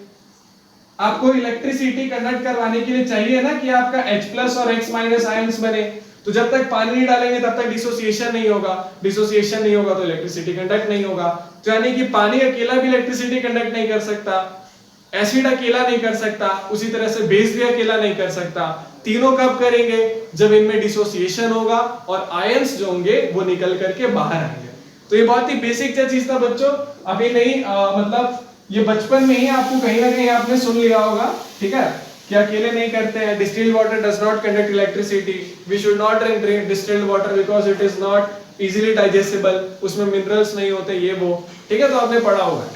आपको इलेक्ट्रिसिटी कंडक्ट करवाने के लिए चाहिए ना कि आपका H+ और X- आयंस बने, तो जब तक पानी नहीं डालेंगे तब तक डिसोसिएशन नहीं होगा, डिसोसिएशन नहीं होगा तो इलेक्ट्रिसिटी कंडक्ट नहीं होगा। तो यानी कि पानी अकेला भी इलेक्ट्रिसिटी कंडक्ट नहीं कर सकता, एसिड अकेला नहीं कर सकता, उसी तरह से बेस भी अकेला नहीं कर सकता। तीनों कब करेंगे, जब इनमें डिसोसिएशन होगा और आयंस जो होंगे वो निकल करके बाहर आएंगे। तो ये बहुत ही बेसिक चीज था बच्चों, अभी नहीं मतलब ये बचपन में ही आपको कहीं ना कहीं आपने सुन लिया होगा, ठीक है, कि अकेले नहीं करते हैं। Distilled water does not conduct electricity, we should not drink distilled water because it is not easily digestible, उसमें मिनरल्स नहीं होते, ये वो, ठीक है, तो आपने पढ़ा हुआ है।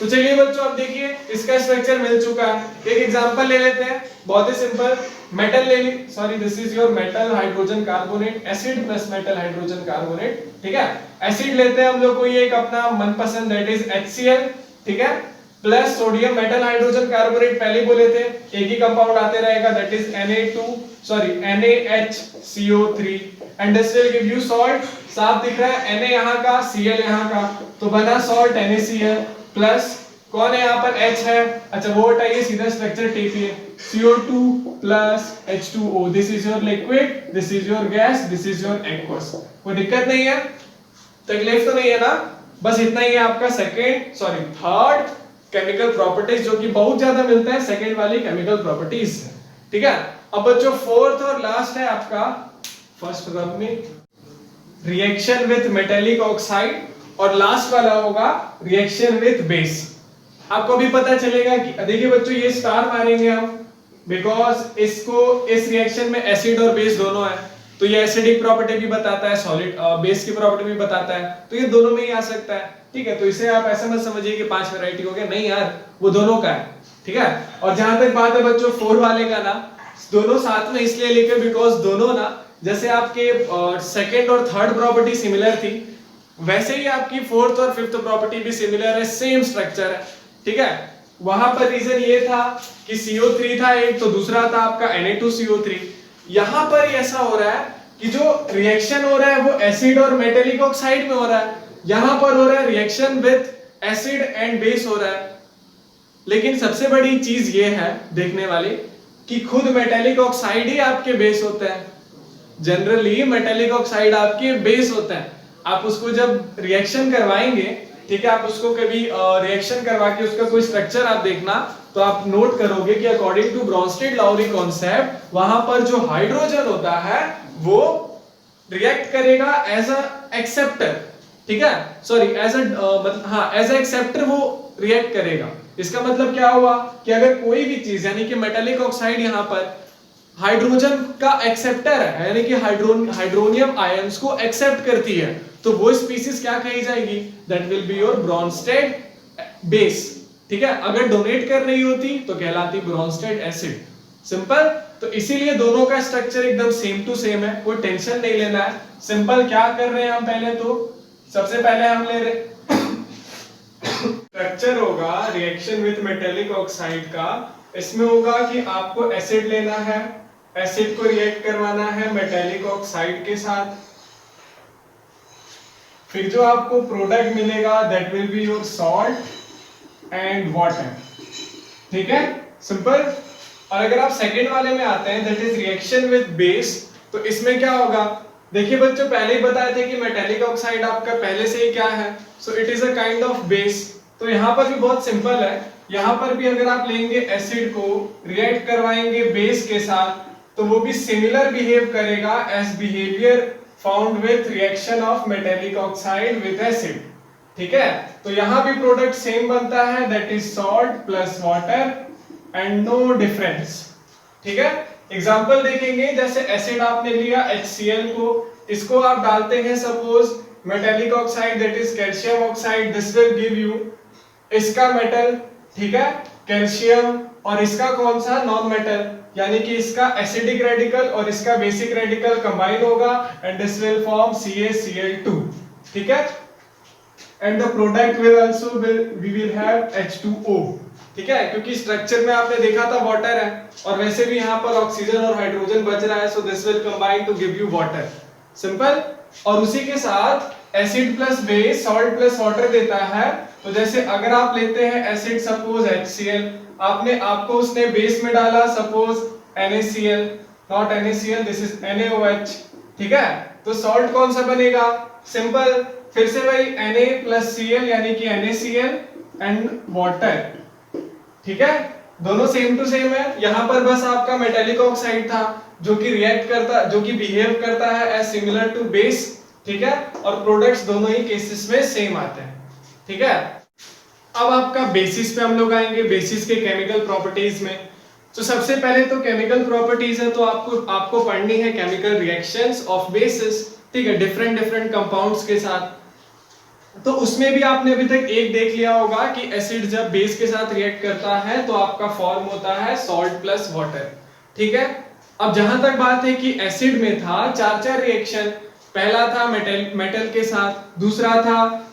तो चलिए बच्चों अब देखिए इसका स्ट्रक्चर मिल चुका है, एक एग्जांपल ले लेते हैं, बहुत ही सिंपल। मेटल ले ली, sorry this is your metal hydrogen carbonate, acid plus metal hydrogen carbonate, ठीक है। एसिड लेते हैं हम लोग को, ये एक अपना मनपसंद दैट इज HCl, ठीक है, plus sodium metal hydrogen carbonate, पहले बोले थे एक ही कंपाउंड आते रहेगा, that is NaHCO3, and this will give you salt. साफ दिख रहा है, Na यहाँ का, Cl यहाँ का, तो बना सॉल्ट NaCl, प्लस कौन है यहाँ पर H है, अच्छा वो हटाइए, सीधा स्ट्रक्चर टिपिए, CO2 plus H2O, this is your liquid, this is your gas, this is your aqueous. कोई दिक्कत नहीं है, तकलीफ तो नहीं है ना, बस इतना ही है आपका थर्ड केमिकल प्रॉपर्टीज, जो कि बहुत ज्यादा मिलता है सेकंड वाली केमिकल प्रॉपर्टीज, ठीक है। अब बच्चों फोर्थ और लास्ट है आपका फर्स्ट में रिएक्शन विथ मेटेलिक ऑक्साइड, और लास्ट वाला होगा रिएक्शन विथ बेस। आपको भी पता चलेगा कि देखिए बच्चों ये स्टार मारेंगे हम बिकॉज इसको इस रिएक्शन में एसिड और बेस दोनों है, तो ये एसिडिक प्रॉपर्टी भी बताता है, सॉलिड बेस की प्रॉपर्टी भी बताता है, तो ये दोनों में ही आ सकता है। ठीक है, तो इसे आप ऐसा मत समझिए कि 5 वैरायटी हो गया, नहीं यार वो दोनों का है। ठीक है, और जहां तक बात है बच्चों 4 वाले का ना, दोनों साथ में इसलिए लिखे बिकॉज दोनों ना जैसे आपके सेकंड और थर्ड प्रॉपर्टी सिमिलर थी, वैसे ही आपकी फोर्थ और फिफ्थ प्रॉपर्टी भी सिमिलर है, सेम स्ट्रक्चर है। ठीक है, वहां पर रीजन ये था कि CO3 था एक, तो दूसरा था आपका Na2CO3। यहां पर ऐसा हो रहा है कि जो रिएक्शन हो रहा है वो एसिड और मेटेलिक ऑक्साइड में हो रहा है, यहां पर हो रहा है reaction with acid and base हो रहा है। लेकिन सबसे बड़ी चीज ये है देखने वाली कि खुद मेटेलिक ऑक्साइड ही आपके बेस होते हैं। जनरली मेटेलिक ऑक्साइड आपके बेस होते हैं। आप उसको जब रिएक्शन करवाएंगे, ठीक है, आप उसको कभी रिएक्शन करवा के उसका कोई स्ट्रक्चर आप देखना, तो आप नोट करोगे कि अकॉर्डिंग टू ब्रोंस्टेड-लाउरी कॉन्सेप्ट वहां पर जो हाइड्रोजन होता है वो रिएक्ट करेगा एज अ एक्सेप्टर। ठीक है, सॉरी एज अ मतलब हाँ एज अ एक्सेप्टर वो रिएक्ट करेगा। इसका मतलब क्या हुआ कि अगर कोई भी चीज यानी कि मेटेलिक ऑक्साइड यहाँ पर हाइड्रोजन का एक्सेप्टर है, यानी कि हाइड्रोनियम आयंस को एक्सेप्ट करती है, तो वो स्पीसीज क्या कही जाएगी? That will be your Bronsted base. ठीक है, अगर डोनेट कर रही होती तो कहलाती ब्रोंस्टेड एसिड। सिंपल। तो इसीलिए दोनों का स्ट्रक्चर एकदम सेम टू सेम है, कोई टेंशन नहीं लेना है। सिंपल क्या कर रहे हैं हम पहले, तो सबसे पहले हम ले रहे स्ट्रक्चर होगा रिएक्शन विथ मेटेलिक ऑक्साइड का। इसमें होगा कि आपको एसिड लेना है, एसिड को रिएक्ट करवाना है मेटेलिक ऑक्साइड के साथ, फिर जो आपको प्रोडक्ट मिलेगा that will be your salt and water. ठीक है, सिंपल। और अगर आप सेकंड वाले में आते हैं that is reaction with base, तो इसमें क्या होगा? देखिए बच्चों पहले ही बताए थे कि मेटेलिक ऑक्साइड आपका पहले से ही क्या है, so it is a kind of base. तो यहाँ पर भी बहुत सिंपल है, यहाँ पर भी अगर आप लेंगे एसिड को रिएक्ट करवाएंगे बेस के साथ, तो वो भी सिमिलर बिहेव करेगा as behaviour found with reaction of metallic oxide with acid. ठीक है, तो यहाँ भी प्रोडक्ट सेम बनता है that is salt plus water and no difference. ठीक है, एग्जांपल देखेंगे, जैसे एसिड आपने लिया HCl को, इसको आप डालते हैं suppose metallic oxide that is calcium oxide, this will give you इसका मेटल, ठीक है, कैल्शियम, और इसका कौन सा नॉन मेटल, यानी कि इसका एसिडिक रेडिकल और इसका बेसिक रेडिकल कंबाइन होगा and this will form CaCl2। ठीक है, and the product will also we will have H2O। ठीक है, क्योंकि स्ट्रक्चर में आपने देखा था वाटर है, और वैसे भी यहाँ पर ऑक्सीजन और हाइड्रोजन बच रहा है, so this will combine to give you water. Simple. और उसी के साथ acid plus base salt plus water देता है। तो जैसे अगर आप लेते हैं एसिड सपोज HCl, आपको उसने बेस में डाला suppose NaCl, not NaCl, this is NaOH। ठीक है, तो सॉल्ट कौन सा बनेगा? सिंपल, फिर से वही Na प्लस Cl यानी कि NaCl एंड वाटर। ठीक है, दोनों सेम टू सेम है। यहाँ पर बस आपका मेटेलिक ऑक्साइड था जो कि रिएक्ट करता, जो कि बिहेव करता है एज सिमिलर टू बेस। ठीक है, और प्रोडक्ट्स दोनों ही केसेस में सेम आते हैं। ठीक है, अब आपका बेसिस पे हम लोग आएंगे, बेसिस के केमिकल प्रॉपर्टीज में। तो सबसे पहले तो केमिकल प्रॉपर्टीज है, तो आपको पढ़नी है केमिकल रिएक्शंस ऑफ बेसिस। ठीक है, डिफरेंट कंपाउंड्स के साथ। तो उसमें भी आपने अभी तक एक देख लिया होगा कि एसिड जब बेस के साथ रिएक्ट करता है तो आपका फॉर्म होता है सॉल्ट प्लस वाटर। ठीक है, अब जहां तक बात है कि एसिड में था 4 रिएक्शन। पहला था मेटल के साथ, दूसरा था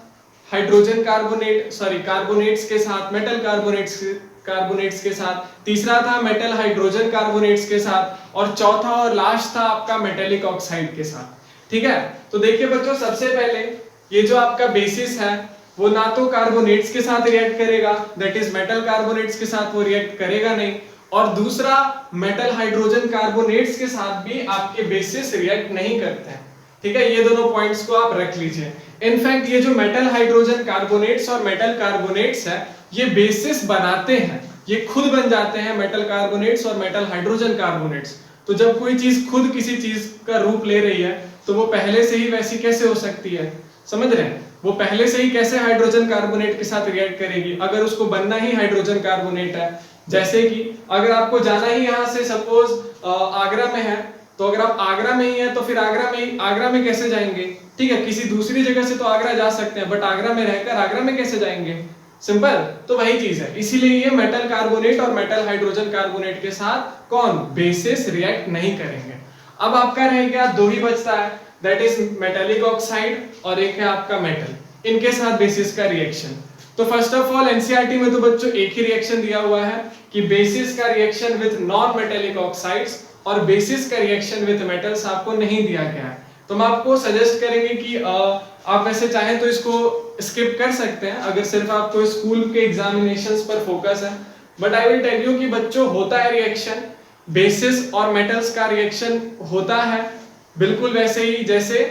हाइड्रोजन कार्बोनेट्स के साथ, मेटल कार्बोनेट्स के साथ, तीसरा था मेटल हाइड्रोजन कार्बोनेट्स के साथ, और चौथा और लास्ट था आपका मेटेलिक ऑक्साइड के साथ। ठीक है, तो देखिए बच्चों सबसे पहले ये जो आपका बेसिस है वो ना तो कार्बोनेट्स के साथ रिएक्ट करेगा, दैट इज मेटल कार्बोनेट्स के साथ वो रिएक्ट करेगा नहीं, और दूसरा मेटल हाइड्रोजन कार्बोनेट्स के साथ भी आपके बेसिस रिएक्ट नहीं करते हैं। ठीक है, ये दोनों पॉइंट्स को आप रख लीजिए। इनफैक्ट ये जो मेटल हाइड्रोजन कार्बोनेट्स और मेटल कार्बोनेट्स है ये बेसिस बनाते हैं, ये खुद बन जाते हैं मेटल कार्बोनेट्स और मेटल हाइड्रोजन कार्बोनेट्स। तो जब कोई चीज खुद किसी चीज का रूप ले रही है तो वो पहले से ही वैसी कैसे हो सकती है, समझ रहे हैं? वो पहले से ही कैसे हाइड्रोजन कार्बोनेट के साथ रिएक्ट करेगी अगर उसको बनना ही हाइड्रोजन कार्बोनेट है। जैसे कि अगर आपको जाना ही यहाँ से सपोज आगरा में है, तो अगर आप आगरा में ही है तो फिर आगरा में कैसे जाएंगे? ठीक है, किसी दूसरी जगह से तो आगरा जा सकते हैं, बट आगरा में रहकर आगरा में कैसे जाएंगे? सिंपल। तो वही चीज है, इसीलिए ये मेटल कार्बोनेट और मेटल हाइड्रोजन कार्बोनेट के साथ कौन बेसिस रिएक्ट नहीं करेंगे। अब आपका रह गया दो ही बचता है, दैट इज मेटेलिक ऑक्साइड और एक है आपका मेटल, इनके साथ बेसिस का रिएक्शन। तो फर्स्ट ऑफ ऑल एनसीईआरटी में तो बच्चों एक ही रिएक्शन दिया हुआ है कि बेसिस का reaction with non metallic oxides और बेसिस का रिएक्शन विद मेटल्स आपको नहीं दिया गया है। तो मैं आपको सजेस्ट करेंगे कि आप वैसे चाहें तो इसको स्किप कर सकते हैं अगर सिर्फ आपको स्कूल के एग्जामिनेशंस पर फोकस है, but I will tell you कि बच्चों होता है रिएक्शन, बेसिस और मेटल्स का रिएक्शन होता है बिल्कुल वैसे ही जैसे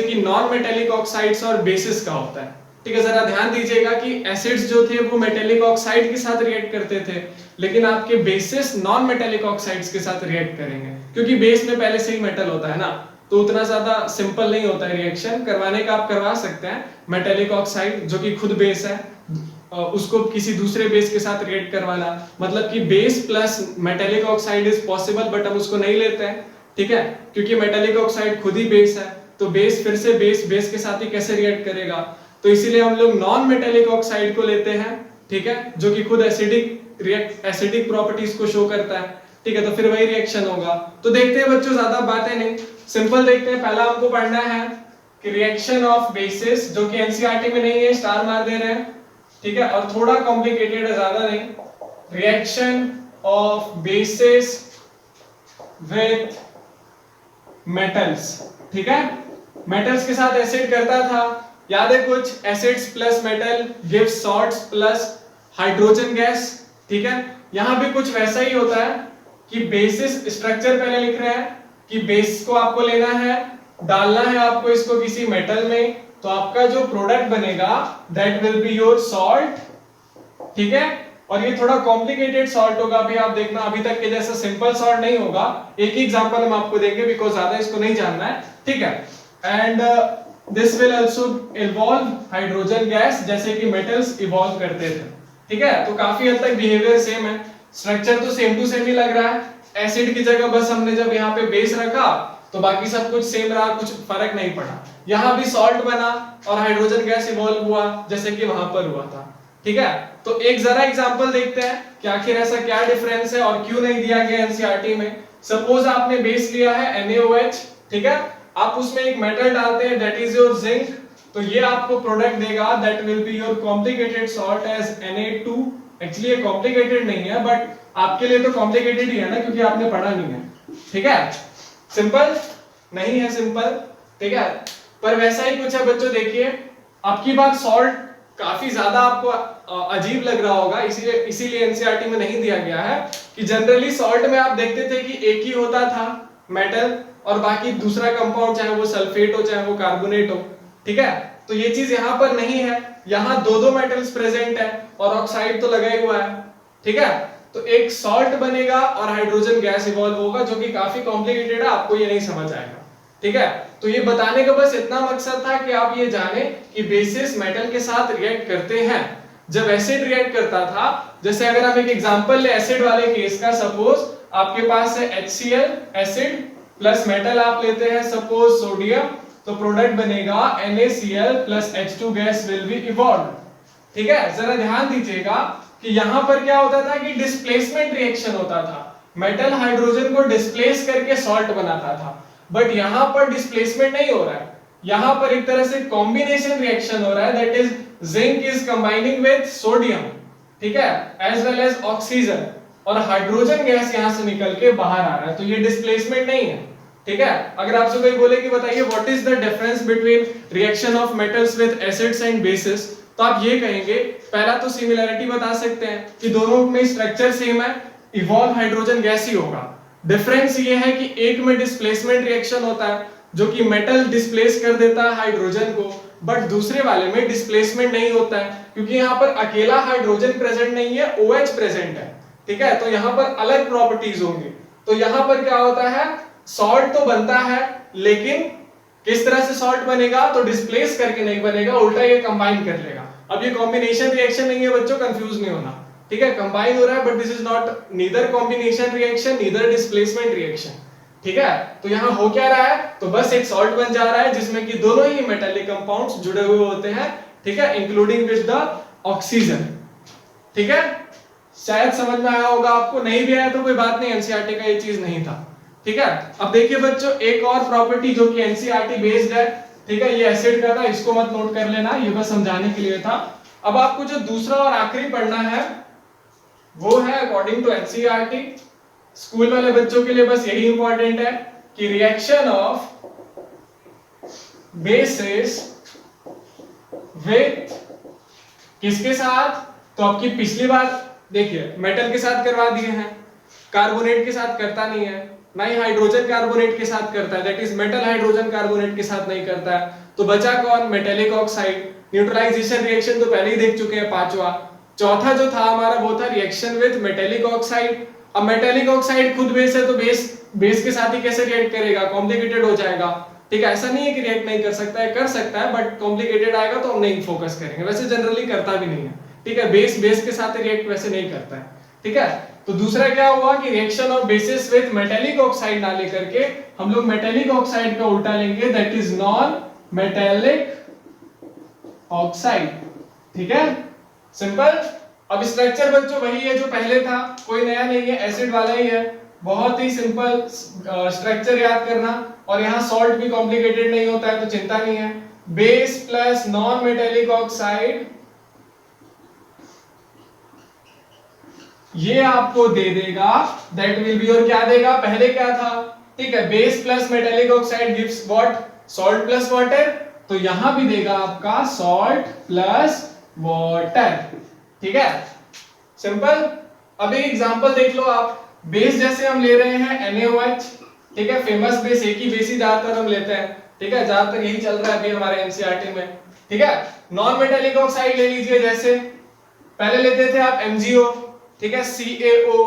कि नॉन मेटेलिक ऑक्साइड्स और बेसिस का होता है। ठीक है, जरा ध्यान दीजिएगा कि एसिड्स जो थे वो मेटेलिक ऑक्साइड के साथ रिएक्ट करते थे, लेकिन आपके बेसिस नॉन मेटेलिक ऑक्साइड्स के साथ रिएक्ट करेंगे, क्योंकि बेस में पहले से ही मेटल होता है ना, तो उतना ज्यादा सिंपल नहीं होता है रिएक्शन करवाने का। आप करवा सकते हैं मेटेलिक ऑक्साइड जो कि खुद बेस है, उसको किसी दूसरे बेस के साथ रिएक्ट करवाना, मतलब कि base plus metallic oxide is possible, but हम उसको नहीं लेते हैं। ठीक है, क्योंकि मेटेलिक ऑक्साइड खुद ही बेस है, तो बेस फिर से बेस के साथ ही कैसे रिएक्ट करेगा, तो इसीलिए हम लोग नॉन मेटेलिक ऑक्साइड को लेते हैं। ठीक है, जो कि खुद एसिडिक प्रॉपर्टीज को शो करता है। ठीक है, तो फिर वही रिएक्शन होगा। तो देखते हैं बच्चों, ज्यादा बातें नहीं, सिंपल देखते हैं। पहला हमको पढ़ना है कि रिएक्शन ऑफ बेसिस, जो कि एनसीईआरटी में नहीं है, स्टार मार दे रहे हैं। ठीक है, और थोड़ा कॉम्प्लिकेटेड है, ज्यादा नहीं। Reaction of basis with metals. ठीक है, मेटल्स के साथ एसिड करता था, याद है कुछ, acids plus metal gives salts plus hydrogen gas. ठीक है, यहां भी कुछ वैसा ही होता है कि बेसिस स्ट्रक्चर पहले लिख रहे हैं कि बेस को आपको लेना है, डालना है आपको इसको किसी मेटल में, तो आपका जो प्रोडक्ट बनेगा that will be your salt. ठीक है, और ये थोड़ा कॉम्प्लिकेटेड सॉल्ट होगा, अभी आप देखना, अभी तक के जैसा सिंपल सॉल्ट नहीं होगा। एक ही एग्जांपल हम आपको देंगे बिकॉज़ ज्यादा इसको नहीं जानना है। ठीक है, and this will also evolve hydrogen gas, जैसे कि मेटल्स इवॉल्व करते थे। ठीक है, तो काफी हद तक बिहेवियर सेम है, स्ट्रक्चर तो सेम टू सेम ही लग रहा है। एसिड की जगह बस हमने जब यहाँ पे बेस रखा तो बाकी सब कुछ सेम रहा, कुछ फर्क नहीं पड़ा। यहाँ भी सॉल्ट बना और हाइड्रोजन गैस इवॉल्व हुआ जैसे कि वहां पर हुआ था। ठीक है, तो एक जरा एग्जांपल देखते हैं कि आखिर ऐसा क्या डिफरेंस है और क्यों नहीं दिया गया एनसीईआरटी में। सपोज आपने बेस लिया है NaOH, ठीक है, आप उसमें एक मेटल डालते हैं दैट इज योर जिंक, तो ये आपको प्रोडक्ट देगा that will be your complicated salt as Na2। Actually ये कॉम्प्लिकेटेड नहीं है, बट आपके लिए तो कॉम्प्लिकेटेड ही है ना, क्योंकि आपने पढ़ा नहीं है। ठीक है, सिंपल नहीं है, सिंपल। ठीक है, पर वैसा ही कुछ है बच्चों। देखिए, आपकी बात सॉल्ट काफी ज्यादा आपको अजीब लग रहा होगा, इसीलिए एनसीईआरटी में नहीं दिया गया है कि जनरली सॉल्ट में आप देखते थे कि एक ही होता था मेटल और बाकी दूसरा कंपाउंड, चाहे वो सल्फेट हो चाहे वो कार्बोनेट हो। ठीक है, तो ये चीज यहाँ पर नहीं है, यहाँ दो मेटल्स प्रेजेंट है और ऑक्साइड तो लगा ही हुआ है। ठीक है, तो एक सॉल्ट बनेगा और हाइड्रोजन गैस इवॉल्व होगा, जो कि काफी कॉम्प्लिकेटेड है, आपको ये नहीं समझ आएगा। ठीक है, तो ये बताने का बस इतना मकसद था कि आप ये जाने कि बेसिस मेटल के साथ रिएक्ट करते हैं। जब एसिड रिएक्ट करता था, जैसे अगर हम एक एग्जांपल ले एसिड वाले केस का, सपोज आपके पास है HCl एसिड प्लस मेटल आप लेते हैं सपोज सोडियम, तो प्रोडक्ट बनेगा NaCl plus H2 gas will be evolve. ठीक है, जरा ध्यान दीजिएगा कि यहां पर क्या होता था कि डिस्प्लेसमेंट रिएक्शन होता था, मेटल हाइड्रोजन को डिस्प्लेस करके सॉल्ट बनाता था, बट यहां पर डिस्प्लेसमेंट नहीं हो रहा है, यहां पर एक तरह से कॉम्बिनेशन रिएक्शन हो रहा है, that is zinc is combining with sodium, ठीक है, एज वेल एज ऑक्सीजन, और हाइड्रोजन गैस यहां से निकल के बाहर आ रहा है, तो ये डिस्प्लेसमेंट नहीं है। ठीक है, अगर आपसे कोई बोले कि बताइए what is the difference between reaction of metals with acids and bases, तो आप ये कहेंगे, पहला तो सिमिलरिटी बता सकते हैं कि दोनों में स्ट्रक्चर सेम है, इवॉल्व हाइड्रोजन गैस ही होगा। डिफरेंस ये है कि एक में डिस्प्लेसमेंट रिएक्शन होता है जो कि मेटल डिस्प्लेस कर देता है हाइड्रोजन को, बट दूसरे वाले में डिस्प्लेसमेंट नहीं होता है, क्योंकि यहाँ पर अकेला हाइड्रोजन प्रेजेंट नहीं है, OH प्रेजेंट है। ठीक है, तो यहाँ पर अलग प्रॉपर्टीज होंगी। तो यहां पर क्या होता है, सॉल्ट तो बनता है लेकिन किस तरह से सॉल्ट बनेगा, तो डिस्प्लेस करके नहीं बनेगा, उल्टा ये कंबाइन कर लेगा। अब ये कॉम्बिनेशन रिएक्शन नहीं है बच्चों, कंफ्यूज नहीं होना, ठीक है, कंबाइन हो रहा है, but this is not neither combination reaction neither displacement reaction, ठीक है। तो यहाँ हो क्या रहा है, तो बस एक सॉल्ट बन जा रहा है जिसमें कि दोनों ही मेटालिक कंपाउंड्स जुड़े हुए होते हैं, ठीक है, इंक्लूडिंग विद द ऑक्सीजन, ठीक है। शायद समझ में आया होगा आपको, नहीं भी आया तो कोई बात नहीं, एनसीईआरटी का ये चीज नहीं था, ठीक है। अब देखिए बच्चों, एक और प्रॉपर्टी जो कि एनसीईआरटी बेस्ड है, ठीक है, ये एसिड का था, इसको मत नोट कर लेना, ये बस समझाने के लिए था। अब आपको जो दूसरा और आखिरी पढ़ना है वो है अकॉर्डिंग टू एनसीईआरटी, स्कूल वाले बच्चों के लिए बस यही इंपॉर्टेंट है कि रिएक्शन ऑफ बेसिस विथ किसके साथ, तो आपकी पिछली बार देखिए मेटल के साथ करवा दिए हैं, कार्बोनेट के साथ करता नहीं है, ना ही हाइड्रोजन कार्बोनेट के साथ करता है, that is metal hydrogen carbonate के साथ नहीं करता है। तो बचा कौन, मेटेलिक ऑक्साइड। न्यूट्रलाइजेशन रिएक्शन तो पहले ही देख चुके हैं, पांचवा। चौथा जो था हमारा वो था रिएक्शन विद मेटेलिक ऑक्साइड। अब मेटेलिक ऑक्साइड खुद बेस है, तो बेस के साथ ही कैसे रिएक्ट करेगा, कॉम्प्लिकेटेड हो जाएगा, ठीक है। ऐसा नहीं है कि रिएक्ट नहीं कर सकता है, कर सकता है, बट कॉम्प्लिकेटेड आएगा तो हम नहीं फोकस करेंगे, वैसे जनरली करता भी नहीं है, ठीक है। बेस के साथ रिएक्ट वैसे नहीं करता है, ठीक है। तो दूसरा क्या हुआ कि reaction of basis with metallic oxide ना लेकर के हम लोग मेटेलिक ऑक्साइड का उल्टा लेंगे, that is non metallic oxide, ठीक है, सिंपल। अब स्ट्रक्चर बच्चों वही है जो पहले था, कोई नया नहीं है, एसिड वाला ही है, बहुत ही सिंपल स्ट्रक्चर याद करना। और यहाँ सॉल्ट भी कॉम्प्लिकेटेड नहीं होता है तो चिंता नहीं है। Base plus non metallic oxide ये आपको दे देगा, दैट विल बी, और क्या देगा, पहले क्या था, ठीक है, base plus metallic oxide gives what, salt plus water, तो यहां भी देगा आपका सॉल्ट प्लस वाटर, ठीक है, सिंपल। अब एक एग्जांपल देख लो आप, बेस जैसे हम ले रहे हैं NaOH, ठीक है, फेमस बेस, एक ही बेस ही ज्यादातर हम लेते हैं, ठीक है, ज्यादातर यही चल रहा है अभी हमारे एनसीईआरटी में, ठीक है। नॉन मेटेलिक ऑक्साइड ले लीजिए, जैसे पहले लेते थे आप MgO, ठीक है, CaO,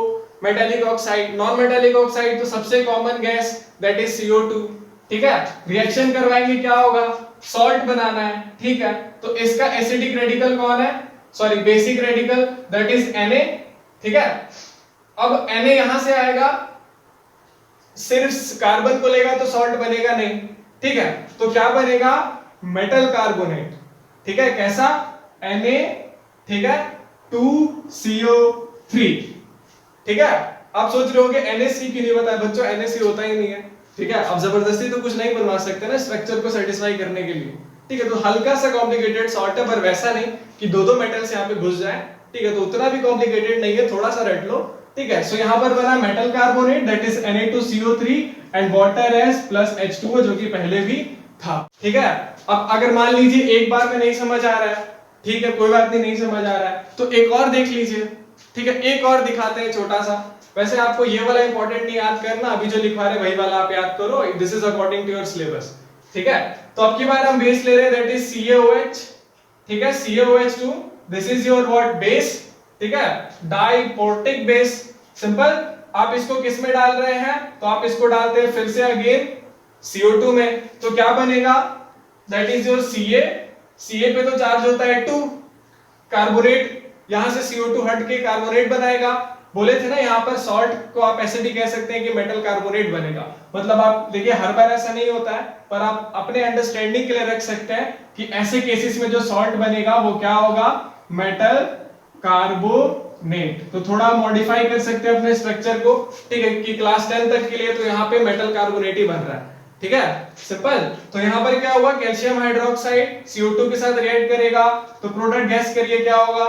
metallic oxide. Non metallic oxide तो सबसे common gas, that is CO2, ठीक है। रिएक्शन करवाएंगे, क्या होगा, सॉल्ट बनाना है, ठीक है, तो इसका एसिडिक रेडिकल कौन है, sorry basic radical, that is Na, ठीक है। अब Na यहां से आएगा, सिर्फ कार्बन को लेगा तो सॉल्ट बनेगा नहीं, ठीक है, तो क्या बनेगा, मेटल कार्बोनेट, ठीक है, कैसा, Na, ठीक है, 2CO3, ठीक है। आप सोच रहे होगे NaC क्यों नहीं बताया बच्चों, NaC होता ही नहीं है, ठीक है। अब जबरदस्ती तो कुछ नहीं बनवा सकते ना स्ट्रक्चर को सेटिस्फाई करने के लिए, ठीक है, तो हल्का सा कॉम्प्लिकेटेड सॉल्ट है, पर वैसा नहीं कि दो मेटल्स यहाँ पे घुस जाए, ठीक है, तो उतना भी कॉम्प्लिकेटेड नहीं है, थोड़ा सा रट लो, ठीक है। सो यहाँ पर बना metal carbonate, that is Na2CO3 and water S plus H2O, जो कि पहले भी था, ठीक है। अब अगर मान लीजिए एक बार में नहीं समझ आ रहा है, ठीक है, कोई बात नहीं समझ आ रहा है, तो एक और देख लीजिए, ठीक है, एक और दिखाते हैं छोटा सा। वैसे आपको ये वाला इंपॉर्टेंट नहीं याद करना, अभी जो लिखवा रहे वही वाला आप याद करो, this is according to your syllabus, ठीक है। तो अब की बार हम बेस ले रहे हैं, दैट इज CaOH, ठीक है, CaOH2, this is your what, base, ठीक है, डाइपोर्टिक बेस, सिंपल। आप इसको किस में डाल रहे हैं, तो आप इसको डालते हैं फिर से अगेन CO2 में, तो क्या बनेगा, दैट इज योर Ca पे तो चार्ज होता है 2, कार्बोनेट, यहां से CO2 हट के कार्बोनेट बनाएगा। बोले थे ना यहाँ पर सॉल्ट को आप ऐसे भी कह सकते हैं कि मेटल कार्बोनेट बनेगा, मतलब आप देखिए हर बार ऐसा नहीं होता है, पर आप अपने अंडरस्टैंडिंग के लिए रख सकते हैं कि ऐसे केसेस में जो सॉल्ट बनेगा वो क्या होगा, मेटल कार्बोनेट। तो थोड़ा मॉडिफाई कर सकते हैं अपने स्ट्रक्चर को, ठीक है, कि क्लास 10 तक के लिए तो यहाँ पे मेटल कार्बोनेट ही बन रहा है, ठीक है, सिंपल। तो यहाँ पर क्या हुआ, कैल्शियम हाइड्रोक्साइड CO2 के साथ रिएक्ट करेगा, तो प्रोडक्ट गैस करिए क्या होगा,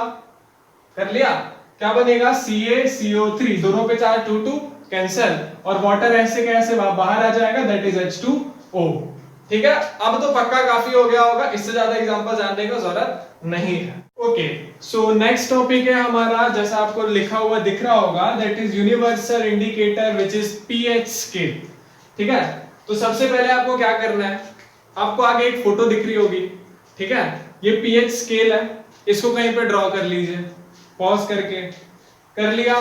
कर लिया, क्या बनेगा, CaCO3, दोनों पे चार्ज 2 2 कैंसिल, और वाटर ऐसे कैसे बाहर आ जाएगा, दैट इज H2O, ठीक है। अब तो पक्का काफी हो गया होगा, इससे ज्यादा एग्जांपल जानने की जरूरत नहीं है। ओके, सो नेक्स्ट टॉपिक है हमारा, जैसा आपको लिखा हुआ दिख रहा होगा, that is universal indicator which is pH scale, ठीक है। तो सबसे पहले आपको क्या करना है, आपको आगे एक फोटो दिख रही होगी, ठीक है, ये pH स्केल है, इसको कहीं पे ड्रॉ कर लीजिए, पॉज करके, कर लिया।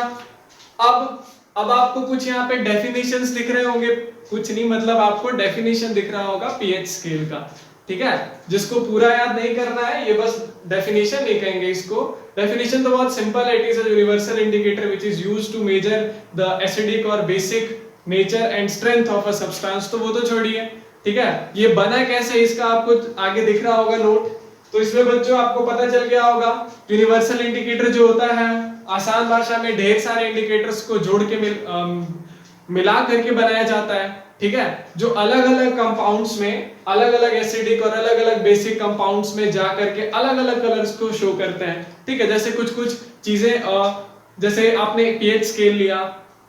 अब अब आपको कुछ यहाँ पे डेफिनेशंस दिख रहे होंगे, कुछ नहीं मतलब आपको डेफिनेशन दिख रहा होगा पीएच स्केल का, ठीक है। जिसको पूरा याद नहीं करना है ये बस डेफिनेशन नहीं कहेंगे इसको। डेफिनेशन तो बहुत सिंपल है, it is a universal indicator which is used to measure the acidic और basic nature and strength of a substance, तो वो तो छोड़िए, ठीक है। ये बना कैसे इसका आपको आगे दिख रहा होगा नोट, तो इसमें बच्चों आपको पता चल गया होगा यूनिवर्सल इंडिकेटर जो होता है आसान भाषा में ढेर सारे इंडिकेटर्स को जोड़ के मिला करके बनाया जाता है, ठीक है। जो अलग अलग कंपाउंड्स में अलग अलग एसिडिक और अलग अलग बेसिक कंपाउंड्स में जा करके अलग अलग कलर्स को शो करते हैं, ठीक है। जैसे कुछ कुछ चीजें जैसे आपने पीएच स्केल लिया,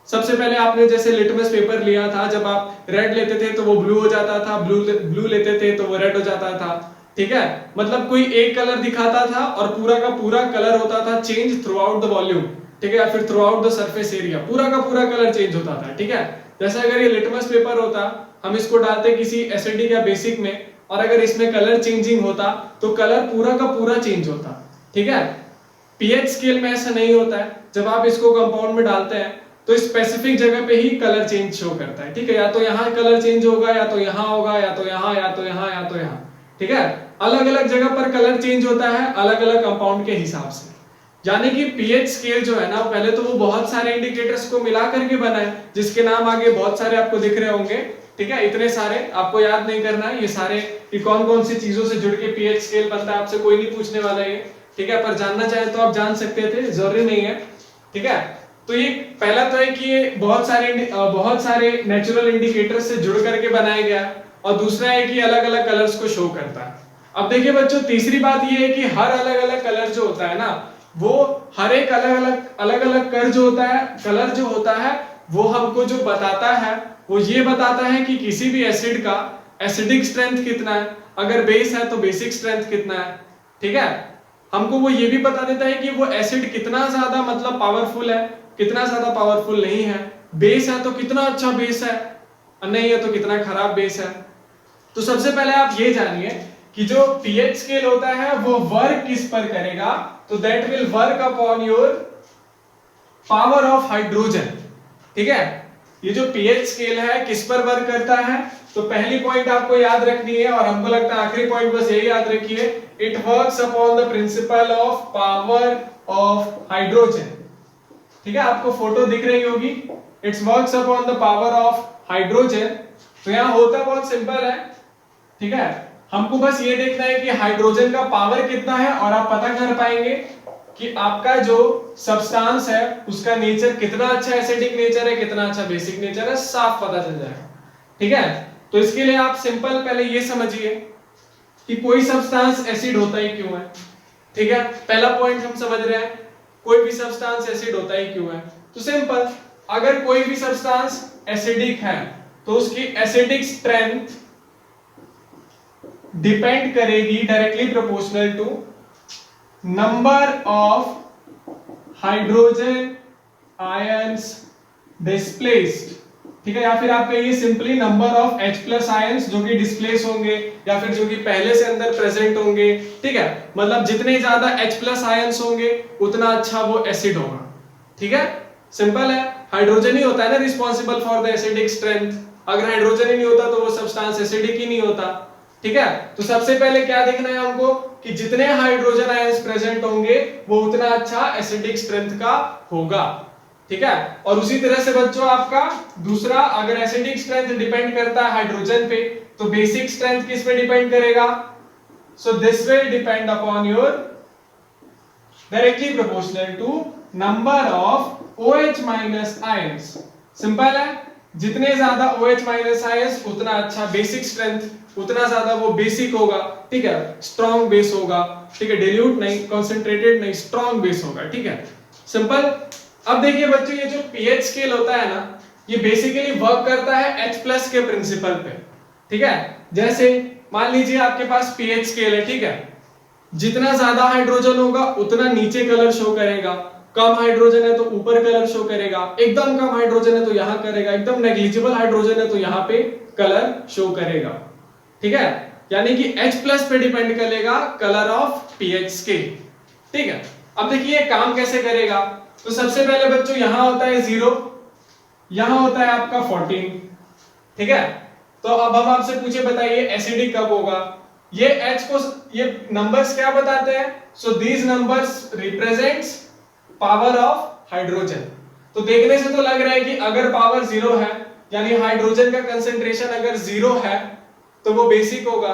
सबसे पहले आपने जैसे लिटमस पेपर लिया था, जब आप रेड लेते थे तो वो ब्लू हो जाता था, ब्लू लेते थे तो वो रेड हो जाता था, ठीक है। मतलब कोई एक कलर दिखाता था और पूरा का पूरा कलर होता था change through out the volume, ठीक है, या फिर through out the surface area, पूरा का पूरा कलर चेंज होता था, ठीक है। जैसे अगर ये लिटमस पेपर होता, हम इसको डालते किसी एसिडिक या बेसिक में, और अगर इसमें कलर चेंजिंग होता तो कलर पूरा का पूरा चेंज होता, ठीक है। पीएच स्केल में ऐसा नहीं होता है, जब आप इसको कंपाउंड में डालते हैं तो स्पेसिफिक जगह पे ही कलर चेंज शो करता है, ठीक है। या तो यहाँ कलर चेंज होगा, या तो यहाँ होगा, या तो यहाँ, या तो यहाँ, या तो यहाँ, ठीक है। अलग अलग जगह पर कलर चेंज होता है अलग अलग कंपाउंड के हिसाब से। यानी कि पीएच स्केल जो है ना, पहले तो वो बहुत सारे इंडिकेटर्स को मिला करके बना है, जिसके नाम आगे बहुत सारे आपको दिख रहे होंगे, ठीक है। इतने सारे आपको याद नहीं करना है, ये सारे कौन कौन सी चीजों से जुड़ के पीएच स्केल बनता है आपसे कोई नहीं पूछने वाला ये, ठीक है। पर जानना चाहे तो आप जान सकते थे, जरूरी नहीं है, ठीक है। तो ये पहला तो है कि ये बहुत सारे नेचुरल इंडिकेटर्स से जुड़ करके बनाया गया, और दूसरा है कि अलग अलग कलर्स को शो करता है। अब देखिए बच्चों, तीसरी बात ये है कि हर अलग अलग कलर जो होता है ना, वो हर एक अलग अलग कलर जो होता है वो हमको जो बताता है वो ये बताता है कि किसी भी एसिड का एसिडिक स्ट्रेंथ कितना है, अगर बेस है तो बेसिक स्ट्रेंथ कितना है, ठीक है। हमको वो ये भी बता देता है कि वो एसिड कितना ज्यादा मतलब पावरफुल है, कितना ज्यादा पावरफुल नहीं है, बेस है तो कितना अच्छा बेस है, नहीं है तो कितना खराब बेस है। तो सबसे पहले आप ये जानिए कि जो पीएच स्केल होता है वो वर्क किस पर करेगा, तो that will work upon your power of hydrogen, ठीक है। ये जो पीएच स्केल है किस पर वर्क करता है, तो पहली पॉइंट आपको याद रखनी है, और हमको लगता है आखिरी पॉइंट बस यही याद रखिए, it works upon the principle of power of hydrogen, ठीक है। आपको फोटो दिख रही होगी, it's works upon the power of hydrogen. तो यहां होता बहुत सिंपल है, ठीक है। हमको बस ये देखना है कि हाइड्रोजन का पावर कितना है, और आप पता कर पाएंगे कि आपका जो सब्सटेंस है उसका नेचर कितना अच्छा एसिडिक नेचर है, कितना अच्छा बेसिक नेचर है, साफ पता चल जाएगा, ठीक है। तो इसके लिए आप सिंपल पहले ये समझिए कि कोई सब्सटेंस एसिड होता ही क्यों है, ठीक है। पहला पॉइंट हम समझ रहे हैं, कोई भी सब्सटेंस एसिड होता ही क्यों है। तो सिंपल, अगर कोई भी सब्सटेंस एसिडिक है तो उसकी एसिडिक स्ट्रेंथ डिपेंड करेगी directly proportional to number of hydrogen ions displaced, ठीक है। या फिर आप कहिए simply number of H+ ions जो कि डिस्प्लेस होंगे, या फिर जो कि पहले से अंदर प्रेजेंट होंगे, ठीक है। मतलब जितने ज्यादा H+ आयंस होंगे उतना अच्छा वो एसिड होगा, ठीक है। सिंपल है, हाइड्रोजन ही होता है ना responsible for the acidic strength, अगर हाइड्रोजन ही नहीं होता तो वो सब्सटेंस एसिडिक ही नहीं होता, ठीक है। तो सबसे पहले क्या देखना है हमको कि जितने हाइड्रोजन आयंस प्रेजेंट होंगे वो उतना अच्छा एसिडिक स्ट्रेंथ का होगा, ठीक है। और उसी तरह से बच्चों आपका दूसरा, अगर एसिडिक स्ट्रेंथ डिपेंड करता है हाइड्रोजन पे, तो बेसिक स्ट्रेंथ किस पे डिपेंड करेगा, so this will depend upon your directly proportional to number of OH- ions. Simple है, जितने ज्यादा OH- आयंस उतना अच्छा बेसिक स्ट्रेंथ, उतना ज्यादा वो बेसिक होगा, ठीक है, स्ट्रॉन्ग बेस होगा, ठीक है, डिल्यूट नहीं, कंसंट्रेटेड नहीं, स्ट्रॉन्ग बेस होगा, ठीक है, सिंपल। अब देखिए बच्चों, ये जो पीएच स्केल होता है ना, ये बेसिकली वर्क करता है H+ के प्रिंसिपल पे, ठीक है। जैसे मान लीजिए आपके पास पीएच स्केल है, ठीक है, जितना ज्यादा हाइड्रोजन होगा उतना नीचे कलर शो करेगा, कम हाइड्रोजन है तो ऊपर कलर शो करेगा, एकदम कम हाइड्रोजन है तो यहां करेगा, एकदम नेग्लिजिबल हाइड्रोजन है तो यहां पे कलर शो करेगा, ठीक है। यानी कि H+ पे डिपेंड करेगा कलर ऑफ पीएच स्केल, ठीक है। अब देखिए काम कैसे करेगा, तो सबसे पहले बच्चों यहां होता है 0, यहां होता है आपका 14, ठीक है। तो अब हम आपसे पूछे बताइए एसिडिक कब होगा। ये H को ये नंबर्स क्या बताते हैं, so these numbers represents power of hydrogen. तो देखने से तो लग रहा है कि अगर पावर 0 है यानी हाइड्रोजन का कंसंट्रेशन अगर 0 है तो वो बेसिक होगा,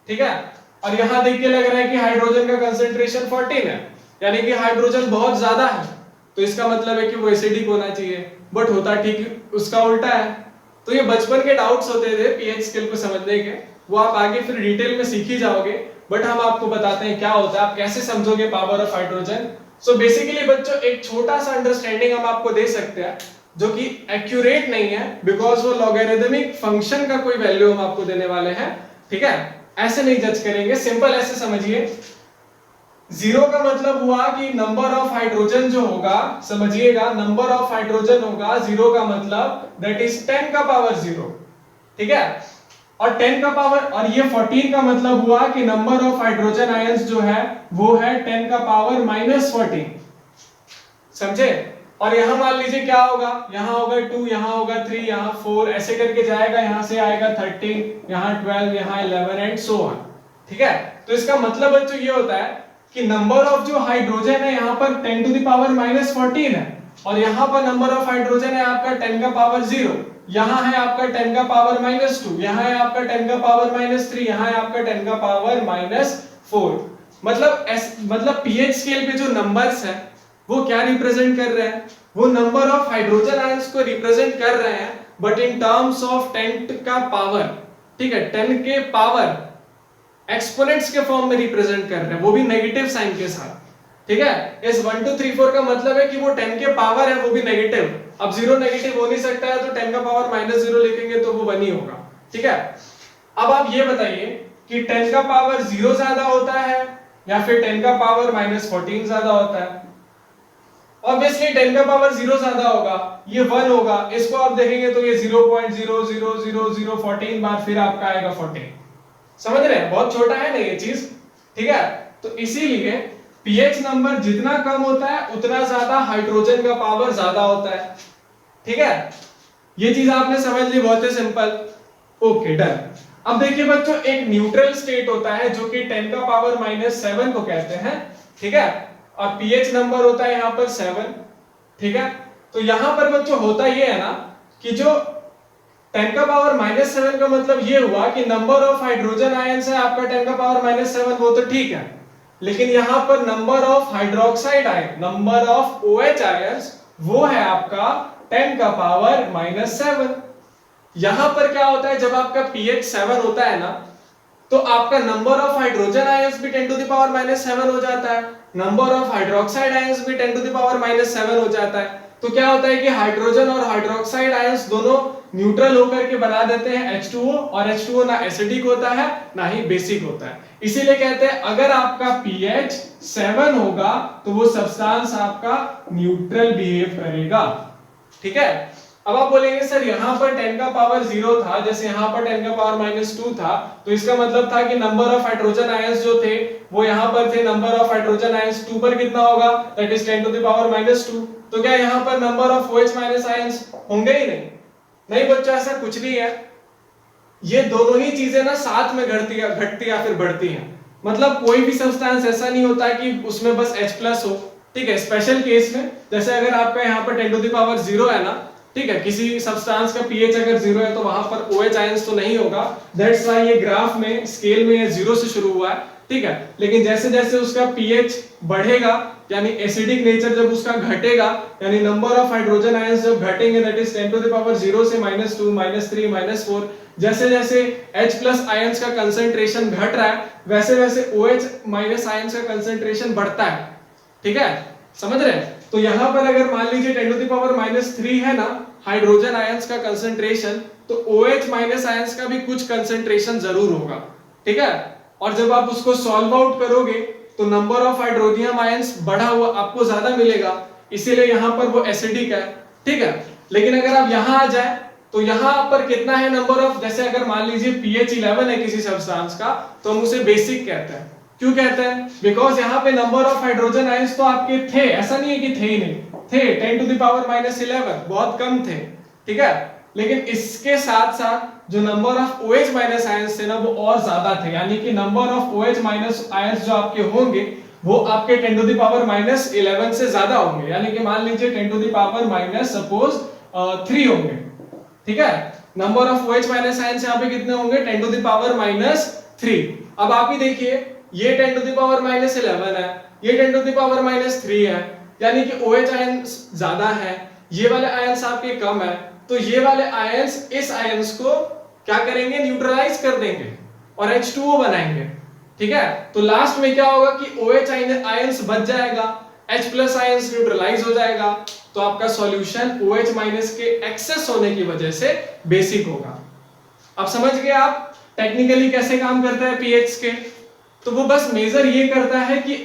ठीक है। और यहां देख के लग रहा है कि हाइड्रोजन का कंसंट्रेशन 14 है यानी कि हाइड्रोजन बहुत ज्यादा है, तो इसका मतलब है कि वो एसिडिक होना चाहिए, बट होता ठीक उसका उल्टा है। तो ये बचपन के डाउट्स होते थे पीएच स्केल को समझने के, वो आप आगे फिर डिटेल में सीख ही जाओगे, बट हम आपको बताते हैं क्या होता है, आप कैसे समझोगे power of hydrogen. So basically बच्चों एक छोटा सा अंडरस्टैंडिंग हम आपको दे सकते हैं जो कि एक्यूरेट नहीं है, बिकॉज वो लॉगरिथमिक फंक्शन का कोई वैल्यू हम आपको देने वाले हैं, ठीक है। ऐसे नहीं जज करेंगे, सिंपल ऐसे समझिए। 0 का मतलब हुआ कि नंबर ऑफ हाइड्रोजन जो होगा, समझिएगा नंबर ऑफ हाइड्रोजन होगा 0 का मतलब दैट इज 10 का पावर 0, ठीक है। और 10 का पावर और ये 14 का मतलब हुआ कि नंबर ऑफ हाइड्रोजन आयंस जो है वो है 10 का पावर -14, समझे। और यहां मान लीजिए क्या होगा, यहां होगा 2, यहां होगा 3, यहां 4, ऐसे करके जाएगा, यहां से आएगा 13, यहां 12, यहां 11 एंड सो ऑन, ठीक है। तो इसका मतलब बच्चों ये होता है कि नंबर ऑफ जो हाइड्रोजन है यहाँ पर 10 टू द पावर -14 है, और यहाँ पर नंबर ऑफ हाइड्रोजन है आपका 10 का पावर 0, यहाँ है आपका 10 का पावर -2, यहाँ है आपका 10 का पावर -3, यहाँ है आपका 10 का पावर -4। मतलब पीएच स्केल पे जो नंबर्स है वो क्या रिप्रेजेंट कर रहे हैं, वो नंबर ऑफ हाइड्रोजन आयंस को रिप्रेजेंट कर रहे हैं, बट इन टर्म्स ऑफ 10 का पावर, ठीक है, 10 के पावर एक्सपोनेंट्स के फॉर्म में रिप्रेजेंट कर रहे हैं, वो भी नेगेटिव साइन के साथ, ठीक है। इस 1 2 3 4 का मतलब है कि वो 10 के पावर है वो भी नेगेटिव, अब 0 नेगेटिव हो नहीं सकता है, तो 10 का पावर -0 लिखेंगे तो वो 1 ही होगा, ठीक है। अब आप ये बताइए कि 10 का पावर 0 ज्यादा होता है या फिर 10 का पावर -14 ज्यादा होता है। ऑब्वियसली 10 का पावर 0 ज्यादा होगा, ये 1 होगा, इसको आप देखेंगे तो ये 0.000014 बार फिर आपका आएगा 14, समझ रहे हैं, बहुत छोटा है ना ये चीज, ठीक है। तो इसीलिए पीएच नंबर जितना कम होता है उतना ज्यादा हाइड्रोजन का पावर ज्यादा होता है, ठीक है। ये चीज आपने समझ ली, बहुत ही सिंपल, ओके डन। अब देखिए बच्चों एक न्यूट्रल स्टेट होता है जो कि 10 का पावर -7 को कहते हैं, ठीक है, और पीएच नंबर होता है यहां पर 7, ठीक है। तो यहां पर बच्चों होता ये है ना कि जो 10 का पावर -7 का मतलब ये हुआ कि नंबर ऑफ हाइड्रोजन आयंस है आपका 10 का पावर -7, वो तो ठीक है, लेकिन यहां पर number of hydroxide ion, number of OH ions वो है आपका 10 का पावर -7। यहां पर क्या होता है, जब आपका pH 7 होता है ना तो आपका नंबर ऑफ हाइड्रोजन आयंस भी 10 टू द पावर -7 हो जाता है, नंबर ऑफ हाइड्रोक्साइड आयंस भी 10 टू द पावर -7 हो जाता है। तो क्या होता है कि हाइड्रोजन और हाइड्रोक्साइड आयंस दोनों न्यूट्रल होकर के बना देते हैं H2O, और H2O ना एसिडिक होता है ना ही बेसिक होता है। इसीलिए कहते हैं अगर आपका pH 7 होगा तो वो सब्सटेंस आपका न्यूट्रल बिहेव करेगा, ठीक है। अब आप बोलेंगे सर यहाँ पर 10 का पावर 0 था, जैसे यहाँ पर 10 का पावर -2 था, तो इसका मतलब था कि नंबर ऑफ हाइड्रोजन आयंस जो थे वो यहाँ पर थे, नंबर ऑफ हाइड्रोजन आयंस 2 पर कितना होगा, that is 10 to the power -2। तो क्या यहाँ पर नंबर ऑफ OH- आयंस होंगे ही नहीं? नहीं बच्चों, ऐसा कुछ नहीं है, ये दोनों ही चीजें ना साथ में घटती या फिर बढ़ती हैं। मतलब कोई भी सब्सटेंस ऐसा नहीं होता कि उसमें बस H+ हो, ठीक है। स्पेशल केस में जैसे अगर आपका यहाँ पर 10 टू द पावर 0 है ना, ठीक है, किसी सब्सटेंस का pH अगर 0 है तो वहां पर OH आयंस तो नहीं होगा, दैट्स व्हाई ये ग्राफ में स्केल में 0 से शुरू हुआ है, ठीक है। लेकिन जैसे जैसे उसका pH बढ़ेगा यानी एसिडिक नेचर जब उसका घटेगा, यानी नंबर ऑफ हाइड्रोजन आयंस जब घटेंगे, that is 10 to the power 0 से -2 -3 -4, जैसे जैसे H+ आयंस का कंसंट्रेशन घट रहा है वैसे वैसे OH- आयंस का कंसंट्रेशन बढ़ता है, ठीक है, समझ रहे हैं। तो यहां पर अगर मान लीजिए 10 टू द पावर -3 है ना हाइड्रोजन आयंस का कंसंट्रेशन, तो OH- आयंस का भी कुछ कंसंट्रेशन जरूर होगा, ठीक है। और जब आप उसको सॉल्व आउट करोगे तो नंबर ऑफ हाइड्रोनियम आयंस बढ़ा हुआ आपको ज्यादा मिलेगा, इसीलिए यहां पर वो एसिडिक है, ठीक है। लेकिन अगर आप यहां आ जाए तो यहां पर कितना है नंबर ऑफ, जैसे अगर मान लीजिए pH 11 है किसी सब्सटेंस का तो हम उसे बेसिक कहते हैं। क्यों कहते हैं? बिकॉज यहाँ पे नंबर ऑफ हाइड्रोजन आयंस तो आपके थे, ऐसा नहीं है कि थे ही नहीं, थे 10 टू द पावर -11, बहुत कम थे, ठीक है। लेकिन इसके साथ साथ जो number of OH minus ions थे ना वो और ज्यादा थे, यानी कि number of OH minus ions जो आपके होंगे वो आपके 10 टू द पावर माइनस 11 से ज्यादा होंगे, यानी कि मान लीजिए 10 to the power minus suppose 3 होंगे, ठीक है। Number of OH minus ions यहाँ पे कितने होंगे, 10 टू द पावर माइनस 3। अब आप ही देखिए ये 10 टू द पावर माइनस 11 है, ये 10 टू द पावर माइनस 3 है, यानी कि OH आयंस ज्यादा है, ये वाले आयंस आपके कम है, तो ये वाले आयंस इस आयंस को क्या करेंगे, न्यूट्रलाइज कर देंगे और H2O बनाएंगे, ठीक है। तो लास्ट में क्या होगा कि OH आयंस बच जाएगा, H प्लस आयंस न्यूट्रलाइज हो जाएगा, तो आपका सॉल्यूशन OH माइनस के एक्सेस होने की वजह से बेसिक होगा। अब समझ गए आप टेक्निकली कैसे काम करता है पीएच स्केल। तो वो बस मेजर ये करता है कि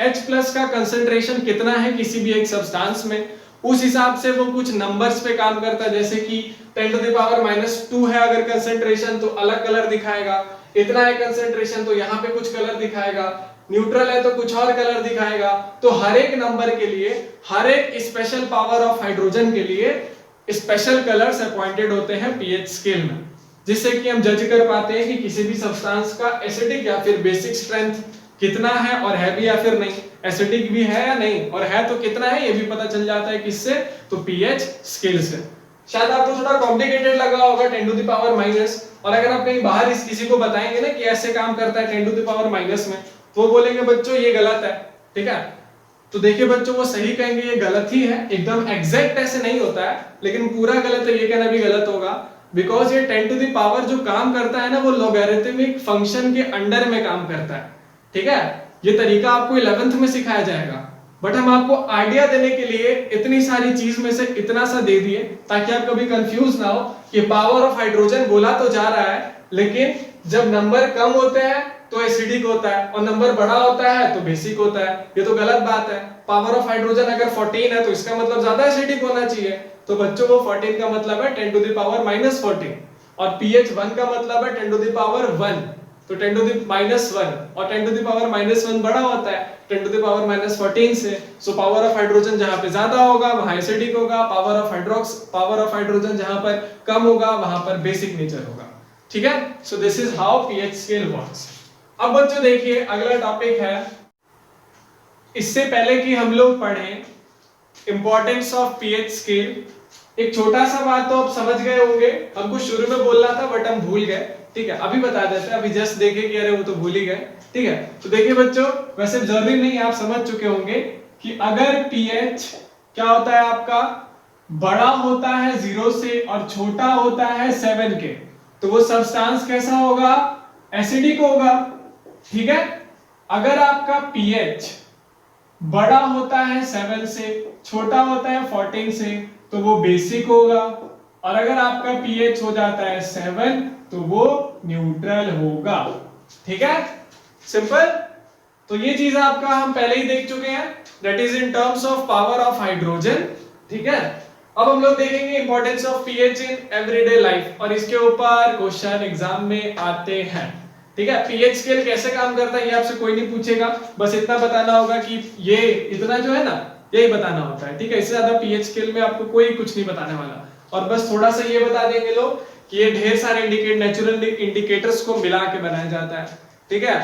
H प्लस का कंसंट्रेशन कितना है किसी भी एक सब्सटेंस में, उस हिसाब से वो कुछ नंबर्स पे काम करता है। जैसे कि 10 टू द पावर माइनस 2 है अगर कंसंट्रेशन तो अलग कलर दिखाएगा, इतना है कंसंट्रेशन तो यहाँ पे कुछ कलर दिखाएगा, न्यूट्रल है तो कुछ और कलर दिखाएगा। तो हर एक नंबर के लिए, हर एक स्पेशल पावर ऑफ हाइड्रोजन के लिए स्पेशल कलर्स अपॉइंटेड होते हैं पीएच स्केल में, जिससे कि हम जज कर पाते हैं कि किसी भी सब्सटेंस का एसिडिक या फिर बेसिक स्ट्रेंथ कितना है और है भी या फिर नहीं, एसिडिक भी है या नहीं, और है तो कितना है ये भी पता चल जाता है किससे, तो पीएच स्केल से। शायद आपको थोड़ा कॉम्प्लिकेटेड लगा होगा 10 टू द पावर माइनस, और अगर आप कहीं बाहर इस किसी को बताएंगे ना कि ऐसे काम करता है 10 टू द पावर माइनस में, तो वो बोलेंगे बच्चों ये गलत है, ठीक है। तो देखिए बच्चों वो सही कहेंगे ये गलत ही है, एकदम एग्जैक्ट ऐसे नहीं होता है, लेकिन पूरा गलत है ये कहना भी गलत होगा, बिकॉज ये 10 टू द पावर जो काम करता है ना वो लॉगरिथमिक फंक्शन के अंडर में काम करता है, ठीक है। ये तरीका आपको 11th में सिखाया जाएगा, बट हम आपको आइडिया देने के लिए इतनी सारी चीज में से इतना सा दे दिए ताकि आप कभी कंफ्यूज ना हो कि पावर ऑफ हाइड्रोजन बोला तो जा रहा है, लेकिन जब नंबर कम होते हैं तो एसिडिक होता है और नंबर बड़ा होता है तो बेसिक होता है, ये तो गलत बात है। पावर ऑफ हाइड्रोजन अगर 14 है तो इसका मतलब ज्यादा एसिडिक होना चाहिए, तो बच्चों वो 14 का मतलब है 10 टू द पावर माइनस 14, और pH 1 का मतलब है 10 टू द पावर 1, तो 10 टू द माइनस 1, और 10 टू द पावर माइनस 1 बड़ा होता है 10 टू द पावर माइनस 14 से। सो पावर ऑफ हाइड्रोजन जहां पे ज्यादा होगा वहां एसिडिक होगा, पावर ऑफ हाइड्रोजन जहां पर कम होगा वहां पर बेसिक नेचर होगा, ठीक है। So this is how pH scale works. अब बच्चों देखिए अगला टॉपिक है, इससे पहले कि हम लोग पढ़ें इंपॉर्टेंस ऑफ पीएच स्केल, एक छोटा सा बात तो आप समझ गए होंगे, हमको शुरू में बोलना था बट हम भूल गए, ठीक है। अभी बता देते हैं, अभी जस्ट देखे कि अरे वो तो भूल ही गए, ठीक है। तो देखिए बच्चों वैसे जरूरी नहीं आप समझ चुके होंगे कि अगर पीएच क्या होता है आपका बड़ा होता है 0 से और छोटा होता है 7 के, तो वो सब्सटेंस कैसा होगा, एसिडिक होगा, ठीक है। अगर आपका पीएच बड़ा होता है 7 से, छोटा होता है 14 से, तो वो बेसिक होगा, और अगर आपका पीएच हो जाता है 7 तो वो न्यूट्रल होगा, ठीक है, सिंपल। तो ये चीज आपका हम पहले ही देख चुके हैं, that is in terms of power of hydrogen, ठीक है। अब हम लोग देखेंगे importance of pH in everyday life, और इसके ऊपर क्वेश्चन एग्जाम में आते हैं, ठीक है। पीएच स्केल कैसे काम करता है ये आपसे कोई नहीं पूछेगा, बस इतना बताना होगा कि ये इतना जो है ना यही बताना होता है, ठीक है। इससे ज्यादा पीएच स्केल में आपको कोई कुछ नहीं बताने वाला, और बस थोड़ा सा ये बता देंगे लोग कि ये ढेर सारे नेचुरल इंडिकेटर्स को मिला के बनाया जाता है, ठीक है,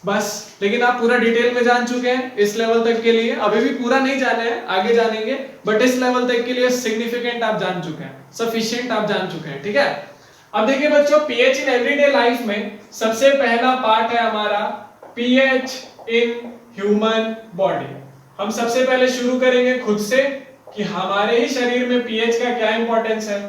बस। लेकिन आप पूरा डिटेल में जान चुके हैं इस लेवल तक के लिए, अभी भी पूरा नहीं जाने हैं, आगे जानेंगे, बट इस लेवल तक के लिए सिग्निफिकेंट आप जान चुके हैं, सफिशिएंट आप जान चुके हैं, ठीक है। अब देखिए बच्चों पीएच इन एवरीडे लाइफ में सबसे पहला पार्ट है हमारा पीएच इन ह्यूमन बॉडी। हम सबसे पहले शुरू करेंगे खुद से कि हमारे ही शरीर में पीएच का क्या इंपॉर्टेंस है,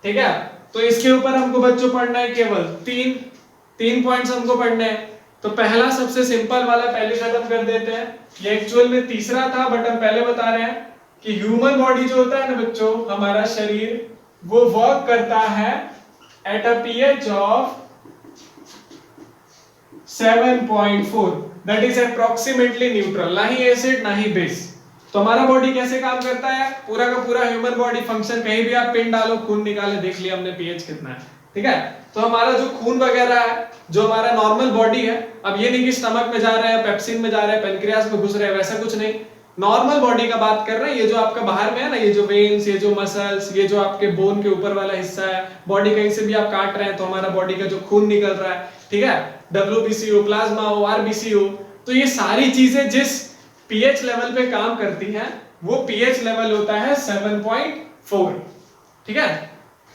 ठीक है। तो इसके ऊपर हमको बच्चों पढ़ना है केवल तीन पॉइंट्स हमको पढ़ने हैं। तो पहला सबसे सिंपल वाला पहले खत्म कर देते हैं, ये एक्चुअल में तीसरा था बट हम पहले बता रहे हैं कि ह्यूमन बॉडी जो होता है ना बच्चों, हमारा शरीर, वो वर्क करता है at a pH of 7.4, that is approximately neutral, ना ही एसिड ना ही बेस। तो हमारा बॉडी कैसे काम करता है, पूरा का पूरा ह्यूमन बॉडी फंक्शन, कहीं भी आप पिन डालो खून निकाले, देख लिया हमने पीएच कितना है, ठीक है। तो हमारा जो खून वगैरह है, जो हमारा नॉर्मल बॉडी है, अब ये नहीं कि स्टमक में जा रहा है, पेप्सिन में जा रहा है, पेनक्रियास में घुस रहा है, वैसा कुछ नहीं। नॉर्मल बॉडी का बात कर रहे हैं, ये जो आपका बाहर में है ना, ये जो वेन्स, ये जो मसल्स, ये जो आपके बोन के ऊपर वाला हिस्सा है, बॉडी कहीं से भी आप काट रहे हैं तो हमारा बॉडी का जो खून निकल रहा है, ठीक है, WBC हो, प्लाज्मा हो, RBC हो, तो ये सारी चीजें जिस pH लेवल पे काम करती हैं वो pH लेवल होता है 7.4। ठीक है,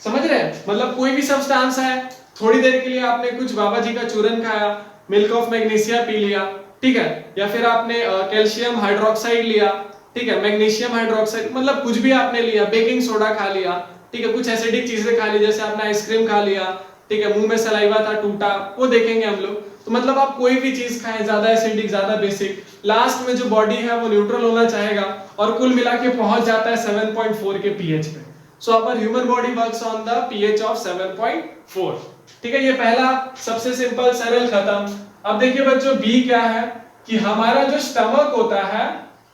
समझ रहे हैं? मतलब कोई भी सब्सटेंस है, थोड़ी देर के लिए आपने कुछ बाबा जी का चूरन खाया, मिल्क ऑफ मैग्नीशिया पी लिया, ठीक है, या फिर आपने कैल्शियम हाइड्रोक्साइड लिया, ठीक है, मैग्नीशियम हाइड्रोक्साइड, मतलब कुछ भी आपने लिया, बेकिंग सोडा खा लिया, ठीक है, कुछ एसिडिक चीजें खा ली, जैसे आपने आइसक्रीम खा लिया, ठीक है, मुंह में सलाइवा था टूटा, वो देखेंगे हम लोग। तो मतलब आप कोई भी चीज खाएं, ज्यादा एसिडिक, ज्यादा बेसिक, लास्ट में जो बॉडी है वो न्यूट्रल होना चाहेगा और कुल मिला के पहुंच जाता है 7.4 के pH पे। So our human body works on the pH of 7.4। ठीक है, ये पहला सबसे सिंपल सरल खत्म। अब देखिए बच्चों, बी क्या है कि हमारा जो स्टमक होता है,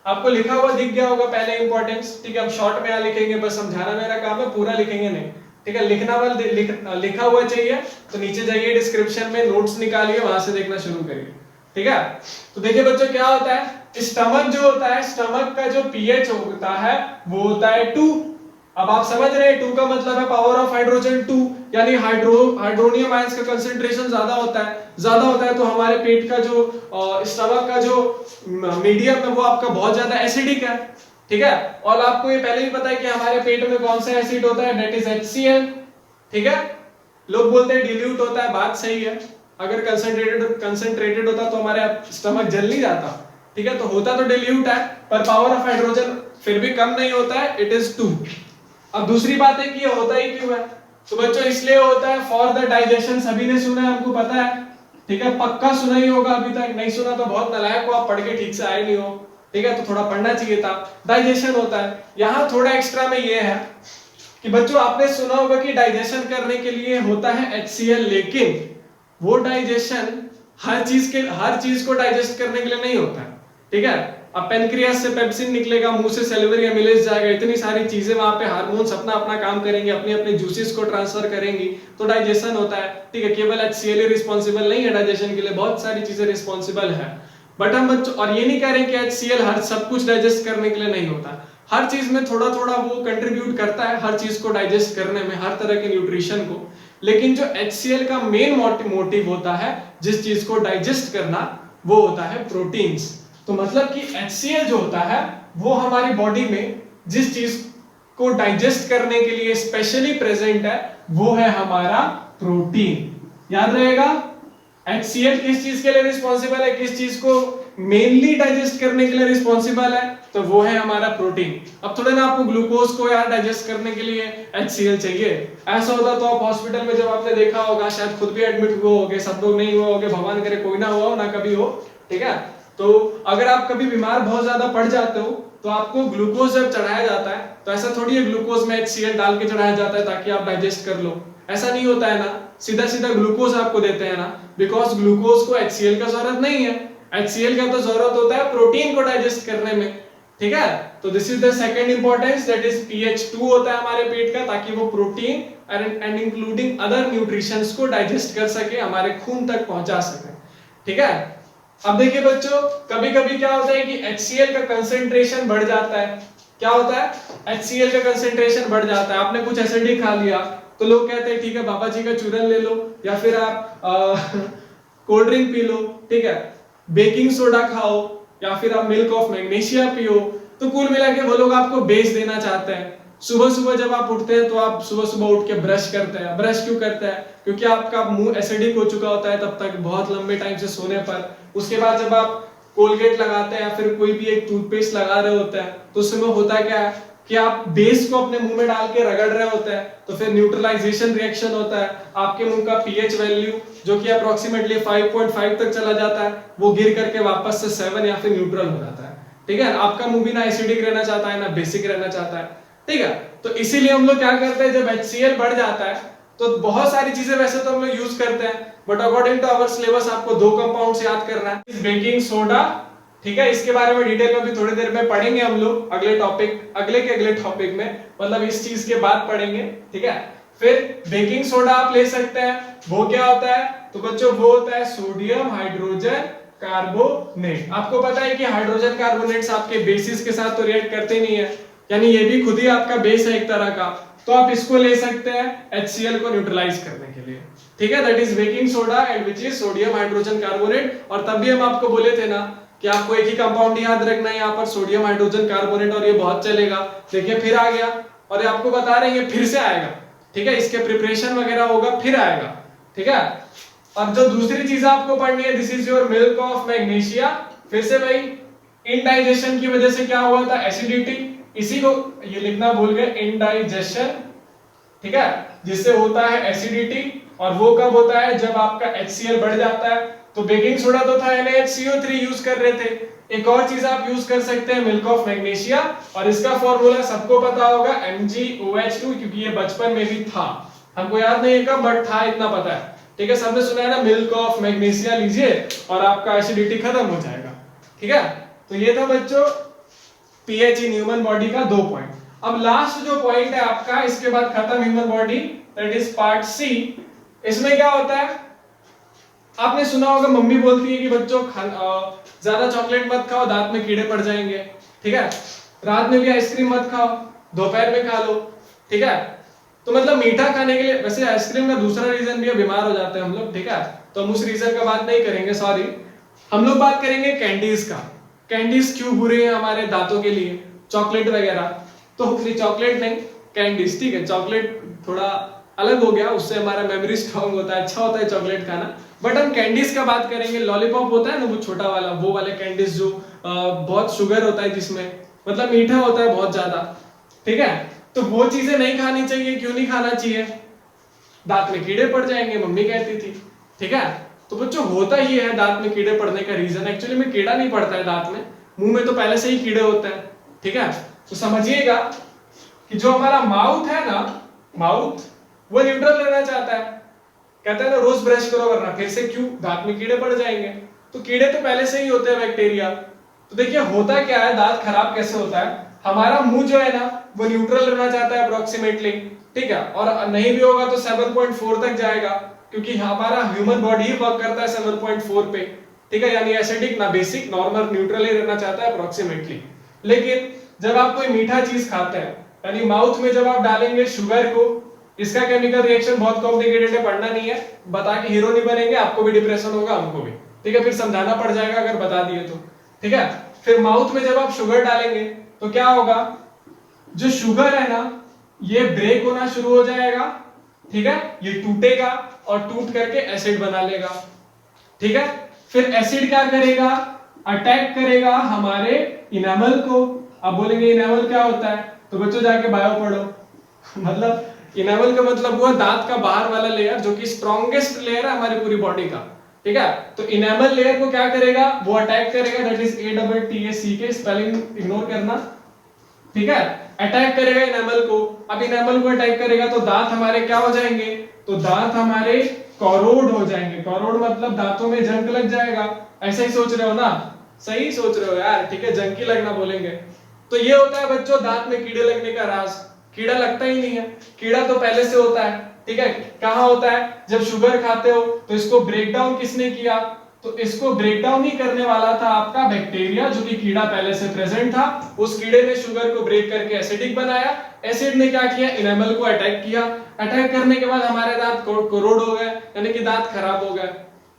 आपको लिखा हुआ दिख गया होगा पहले इंपॉर्टेंस, ठीक है, अब शॉर्ट में लिखेंगे, बस समझाना मेरा काम है, पूरा लिखेंगे नहीं, ठीक है, लिखना वाला लिखा हुआ चाहिए तो नीचे जाइए डिस्क्रिप्शन में नोट्स निकालिए, वहां से देखना शुरू करिए। ठीक है, तो देखिए बच्चों क्या होता है, स्टमक जो होता है, स्टमक का जो pH होता है वो होता है 2। अब आप समझ रहे हैं 2 का मतलब है पावर ऑफ हाइड्रोजन 2, यानी हाइड्रोनियम आयंस का कंसंट्रेशन ज्यादा होता है, तो हमारे पेट का जो स्टमक का जो मीडियम है वो आपका बहुत ज्यादा एसिडिक है। ठीक है, और आपको ये पहले भी पता है कि हमारे पेट में कौन सा एसिड होता है, दैट इज HCl। ठीक है, लोग बोलते हैं डिल्यूट होता है, बात सही है, अगर कंसंट्रेटेड होता तो हमारे स्टमक जल नहीं जाता। ठीक है, तो होता तो डिल्यूट है, पर पावर ऑफ हाइड्रोजन फिर भी कम नहीं होता है, इट इज 2। अब दूसरी बात है कि ये होता ही क्यों है, तो बच्चों इसलिए होता है फॉर द डाइजेशन। सभी ने सुना है, हमको पता है, ठीक है, पक्का सुना ही होगा, अभी तक नहीं सुना तो बहुत नालायक हो आप, पढ़ के ठीक से आए नहीं हो, ठीक है, तो थोड़ा पढ़ना चाहिए था। डाइजेशन होता है, यहाँ थोड़ा एक्स्ट्रा में ये है कि बच्चों आपने सुना होगा कि डाइजेशन करने के लिए होता है HCl, लेकिन वो डाइजेशन हर चीज को डाइजेस्ट करने के लिए नहीं होता है। ठीक है, अब पेनक्रियास से पेप्सिन निकलेगा, मुंह से सैलिवरी एमिलेज जाएगा, इतनी सारी चीजें वहां पे हार्मोन्स अपना अपना काम करेंगे, अपने अपने जूसेस को ट्रांसफर करेंगी, तो डाइजेशन होता है। ठीक है, केवल HCl रिस्पॉन्सिबल नहीं है डाइजेशन के लिए, बहुत सारी चीजें रिस्पॉन्सिबल है। बट हम बच्चों और ये नहीं कह रहे कि HCl हर सब कुछ डाइजेस्ट करने के लिए नहीं होता, हर चीज में थोड़ा थोड़ा वो कंट्रीब्यूट करता है, हर चीज को डाइजेस्ट करने में, हर तरह के न्यूट्रिशन को। लेकिन जो HCl का मेन मोटिव होता है जिस चीज को डाइजेस्ट करना, वो होता है प्रोटीन्स। तो मतलब कि HCl जो होता है वो हमारी बॉडी में जिस चीज को डाइजेस्ट करने के लिए स्पेशली प्रेजेंट है वो है हमारा प्रोटीन। याद रहेगा, HCl किस चीज के लिए रिस्पॉन्सिबल है, किस चीज को मेनली डाइजेस्ट करने के लिए रिस्पॉन्सिबल है, तो वो है हमारा प्रोटीन। अब थोड़े ना आपको ग्लूकोज को यार डाइजेस्ट करने के लिए HCl चाहिए, ऐसा होता तो आप हॉस्पिटल में जब आपने देखा होगा, शायद खुद भी एडमिट हुए होगे, सब लोग नहीं हुए होगे, भगवान करे कोई ना हुआ हो, ना कभी हो। ठीक है, तो अगर आप कभी बीमार बहुत ज्यादा पड़ जाते हो तो आपको ग्लूकोज जब चढ़ाया जाता है तो ऐसा थोड़ी है ग्लूकोज में HCl डाल के चढ़ाया जाता है ताकि आप डाइजेस्ट कर लो, ऐसा नहीं होता है ना, सीधा सीधा ग्लूकोज आपको देते हैं ना, बिकॉज ग्लूकोज को HCl का जरूरत नहीं है, HCl का तो जरूरत होता है प्रोटीन को डाइजेस्ट करने में। ठीक है, तो this is the second importance, that is pH 2 होता है हमारे पेट का, ताकि वो protein and including other nutritions को डाइजेस्ट कर सके, हमारे खून तक पहुंचा सके। ठीक है, अब देखिए बच्चों, कभी कभी क्या होता है कि HCl का कंसेंट्रेशन बढ़ जाता है। क्या होता है, HCl का कंसेंट्रेशन बढ़ जाता है, आपने कुछ एसिडिक खा लिया तो लोग कहते हैं ठीक है बाबा जी का चूरन ले लो, या फिर आप कोल्ड ड्रिंक पी लो, ठीक है, बेकिंग सोडा खाओ, या फिर आप मिल्क ऑफ मैग्नीशिया पियो। तो कुल मिला के वो लोग आपको बेच देना चाहते हैं। सुबह सुबह जब आप उठते हैं तो आप सुबह सुबह उठ के ब्रश करते हैं। ब्रश क्यों करते हैं, क्योंकि आपका मुंह एसिडिक हो चुका होता है तब तक, बहुत लंबे टाइम से सोने पर। उसके बाद जब आप कोलगेट लगाते हैं या फिर कोई भी एक टूथपेस्ट लगा रहे होते हैं तो उसमें होता क्या है कि आप बेस को अपने मुंह में डाल के रगड़ रहे होते हैं, तो फिर न्यूट्रलाइजेशन रिएक्शन होता है, आपके मुंह का pH वैल्यू जो कि अप्रोक्सीमेटली 5.5 तक चला जाता है, वो गिर करके वापस से 7 या फिर न्यूट्रल हो जाता है। ठीक है, आपका मुंह भी ना एसिडिक रहना चाहता है ना बेसिक रहना चाहता है। ठीक है, तो इसीलिए हम लोग क्या करते हैं, जब HCl बढ़ जाता है तो बहुत सारी चीजें वैसे तो हम लोग यूज करते हैं, but according to our syllabus आपको 2 कंपाउंड्स याद करना है, बेकिंग सोडा। ठीक है, इसके बारे में डिटेल में भी थोड़ी देर में पढ़ेंगे हम लोग, अगले टॉपिक में, मतलब इस चीज के बाद पढ़ेंगे। ठीक है, फिर बेकिंग सोडा आप ले सकते हैं, वो क्या होता है, तो बच्चों वो होता है सोडियम हाइड्रोजन कार्बोनेट। आपको पता है कि हाइड्रोजन कार्बोनेट्स आपके बेसिस के साथ तो रिएक्ट करते नहीं है, यानी ये भी खुद ही आपका बेस है एक तरह का, तो आप इसको ले सकते हैं HCl को न्यूट्रलाइज करने के लिए, ठीक है। That is baking soda and which is sodium hydrogen carbonate. और तब भी हम आपको बोले थे ना कि आपको एक ही कंपाउंड याद रखना है यहाँ पर, सोडियम हाइड्रोजन कार्बोनेट, और ये बहुत चलेगा। देखिए फिर आ गया, और ये आपको बता रहे हैं ये फिर से आएगा, ठीक है, इसके प्रिपरेशन वगैरह होगा फिर आएगा, ठीक है। और जो दूसरी चीज आपको पढ़नी है, this is your milk of magnesia. फिर से भाई इनडाइजेशन की वजह से क्या हुआ था, एसिडिटी, इसी को ये लिखना भूल गए, इनडाइजेशन, ठीक है, जिससे होता है एसिडिटी। और वो कब होता है, जब आपका HCl बढ़ जाता है। तो बेकिंग सोडा तो था, NaHCO3 यूज कर रहे थे। एक और चीज आप यूज कर सकते हैं, मिल्क ऑफ मैग्नीशिया, और इसका फॉर्मूला सबको पता होगा MgOH2, क्योंकि ये बचपन में भी था, हमको याद नहीं है कब, बट था, इतना पता है, ठीक है। सबने सुना है ना, मिल्क ऑफ मैग्नीशिया लीजिए और आपका एसिडिटी खत्म हो जाएगा, ठीक है। तो ये था बच्चों pH इन ह्यूमन बॉडी का 2 पॉइंट। अब लास्ट जो पॉइंट है आपका, इसके बाद खत्म human body, that is part C। इसमें क्या होता है, आपने सुना होगा मम्मी बोलती है कि बच्चों ज्यादा चॉकलेट मत खाओ, दांत में कीड़े पड़ जाएंगे, ठीक है। रात में भी आइसक्रीम मत खाओ, दोपहर में खा लो, ठीक है। तो मतलब मीठा खाने के लिए, वैसे आइसक्रीम का दूसरा रीजन भी है, बीमार हो जाते हैं हम लोग, ठीक है, तो हम उस रीजन का बात नहीं करेंगे, सॉरी। हम लोग बात करेंगे कैंडीज का। कैंडीज क्यों बुरे हैं हमारे दांतों के लिए, चॉकलेट वगैरह, तो चॉकलेट नहीं, कैंडीज, ठीक है। चॉकलेट थोड़ा अलग हो गया, उससे हमारा मेमोरी स्ट्रांग होता है, अच्छा होता है चॉकलेट खाना, बट हम कैंडीज का बात करेंगे। लॉलीपॉप होता है ना, वो छोटा वाला, वो वाले कैंडीज जो बहुत शुगर होता है जिसमें, मतलब मीठा होता है बहुत ज्यादा, ठीक है। तो वो चीजें नहीं खानी चाहिए। क्यों नहीं खाना चाहिए, दांत में कीड़े पड़ जाएंगे, मम्मी कहती थी, ठीक है। तो बच्चों होता ही है दांत में कीड़े पड़ने का रीजन, एक्चुअली में कीड़ा नहीं पड़ता है दांत में, मुंह में तो पहले से ही कीड़े होते हैं, ठीक है। तो समझिएगा कि जो हमारा माउथ है ना, माउथ वो न्यूट्रल रहना चाहता है, कहता है ना रोज ब्रश करो, वरना फिर से क्यों, दांत में कीड़े पड़ जाएंगे। तो कीड़े तो पहले से ही होते हैं, बैक्टीरिया। तो देखिए होता क्या है, दांत खराब कैसे होता है, हमारा मुंह जो है ना वो न्यूट्रल रहना चाहता है अप्रोक्सीमेटली, ठीक है, और नहीं भी होगा तो 7.4 तक जाएगा, क्योंकि हमारा ह्यूमन बॉडी ही वर्क करता है 7.4 पे, ठीक है, यानी एसिडिक ना बेसिक, नॉर्मल न्यूट्रल ही रहना चाहता है अप्रोक्सीमेटली। लेकिन जब आप कोई मीठा चीज खाते हैं, यानी माउथ में जब आप डालेंगे शुगर को, इसका केमिकल रिएक्शन बहुत कॉम्प्लिकेटेड है, पढ़ना नहीं है, बता के हीरो नहीं बनेंगे, आपको भी डिप्रेशन होगा, हमको भी, ठीक है, फिर समझाना पड़ जाएगा अगर बता दिए तो, ठीक है। फिर माउथ में जब आप शुगर डालेंगे तो क्या होगा, जो शुगर है ना ये ब्रेक होना शुरू हो जाएगा, ठीक है, ये टूटेगा और टूट करके एसिड बना लेगा, ठीक है। फिर एसिड क्या करेगा, अटैक करेगा हमारे इनेमल को। अब बोलेंगे इनेमल क्या होता है, तो बच्चों जाके बायो पढ़ो मतलब इनेमल का मतलब हुआ दांत का बाहर वाला लेयर, जो कि स्ट्रॉन्गेस्ट लेयर है हमारी पूरी बॉडी का, ठीक है। तो इनेमल लेयर को क्या करेगा, वो अटैक करेगा, that is ATTACK, spelling ignore करना, ठीक है। अटैक करेगा इनेमल को। अब इनेमल को अटैक करेगा तो दांत हमारे क्या हो जाएंगे, तो दांत हमारे करोड़ हो जाएंगे। करोड़ मतलब दांतों में जंग लग जाएगा, ऐसा ही सोच रहे हो ना, सही सोच रहे हो यार, ठीक है, जंग की लगना बोलेंगे। तो ये होता है बच्चों दांत में कीड़े लगने का राज। कीड़ा लगता ही नहीं है, कीड़ा तो पहले से होता है, ठीक है। कहां होता है, जब शुगर खाते हो तो इसको ब्रेक डाउन किसने किया, तो इसको ब्रेक डाउन ही करने वाला था आपका बैक्टीरिया, जो कि कीड़ा पहले से प्रेजेंट था। उस कीड़े ने शुगर को ब्रेक करके एसिडिक बनाया, एसिड ने क्या किया, इनेमल को अटैक किया। अटैक करने के बाद हमारे दांत करोड़ हो गए, यानी कि दांत खराब हो गए,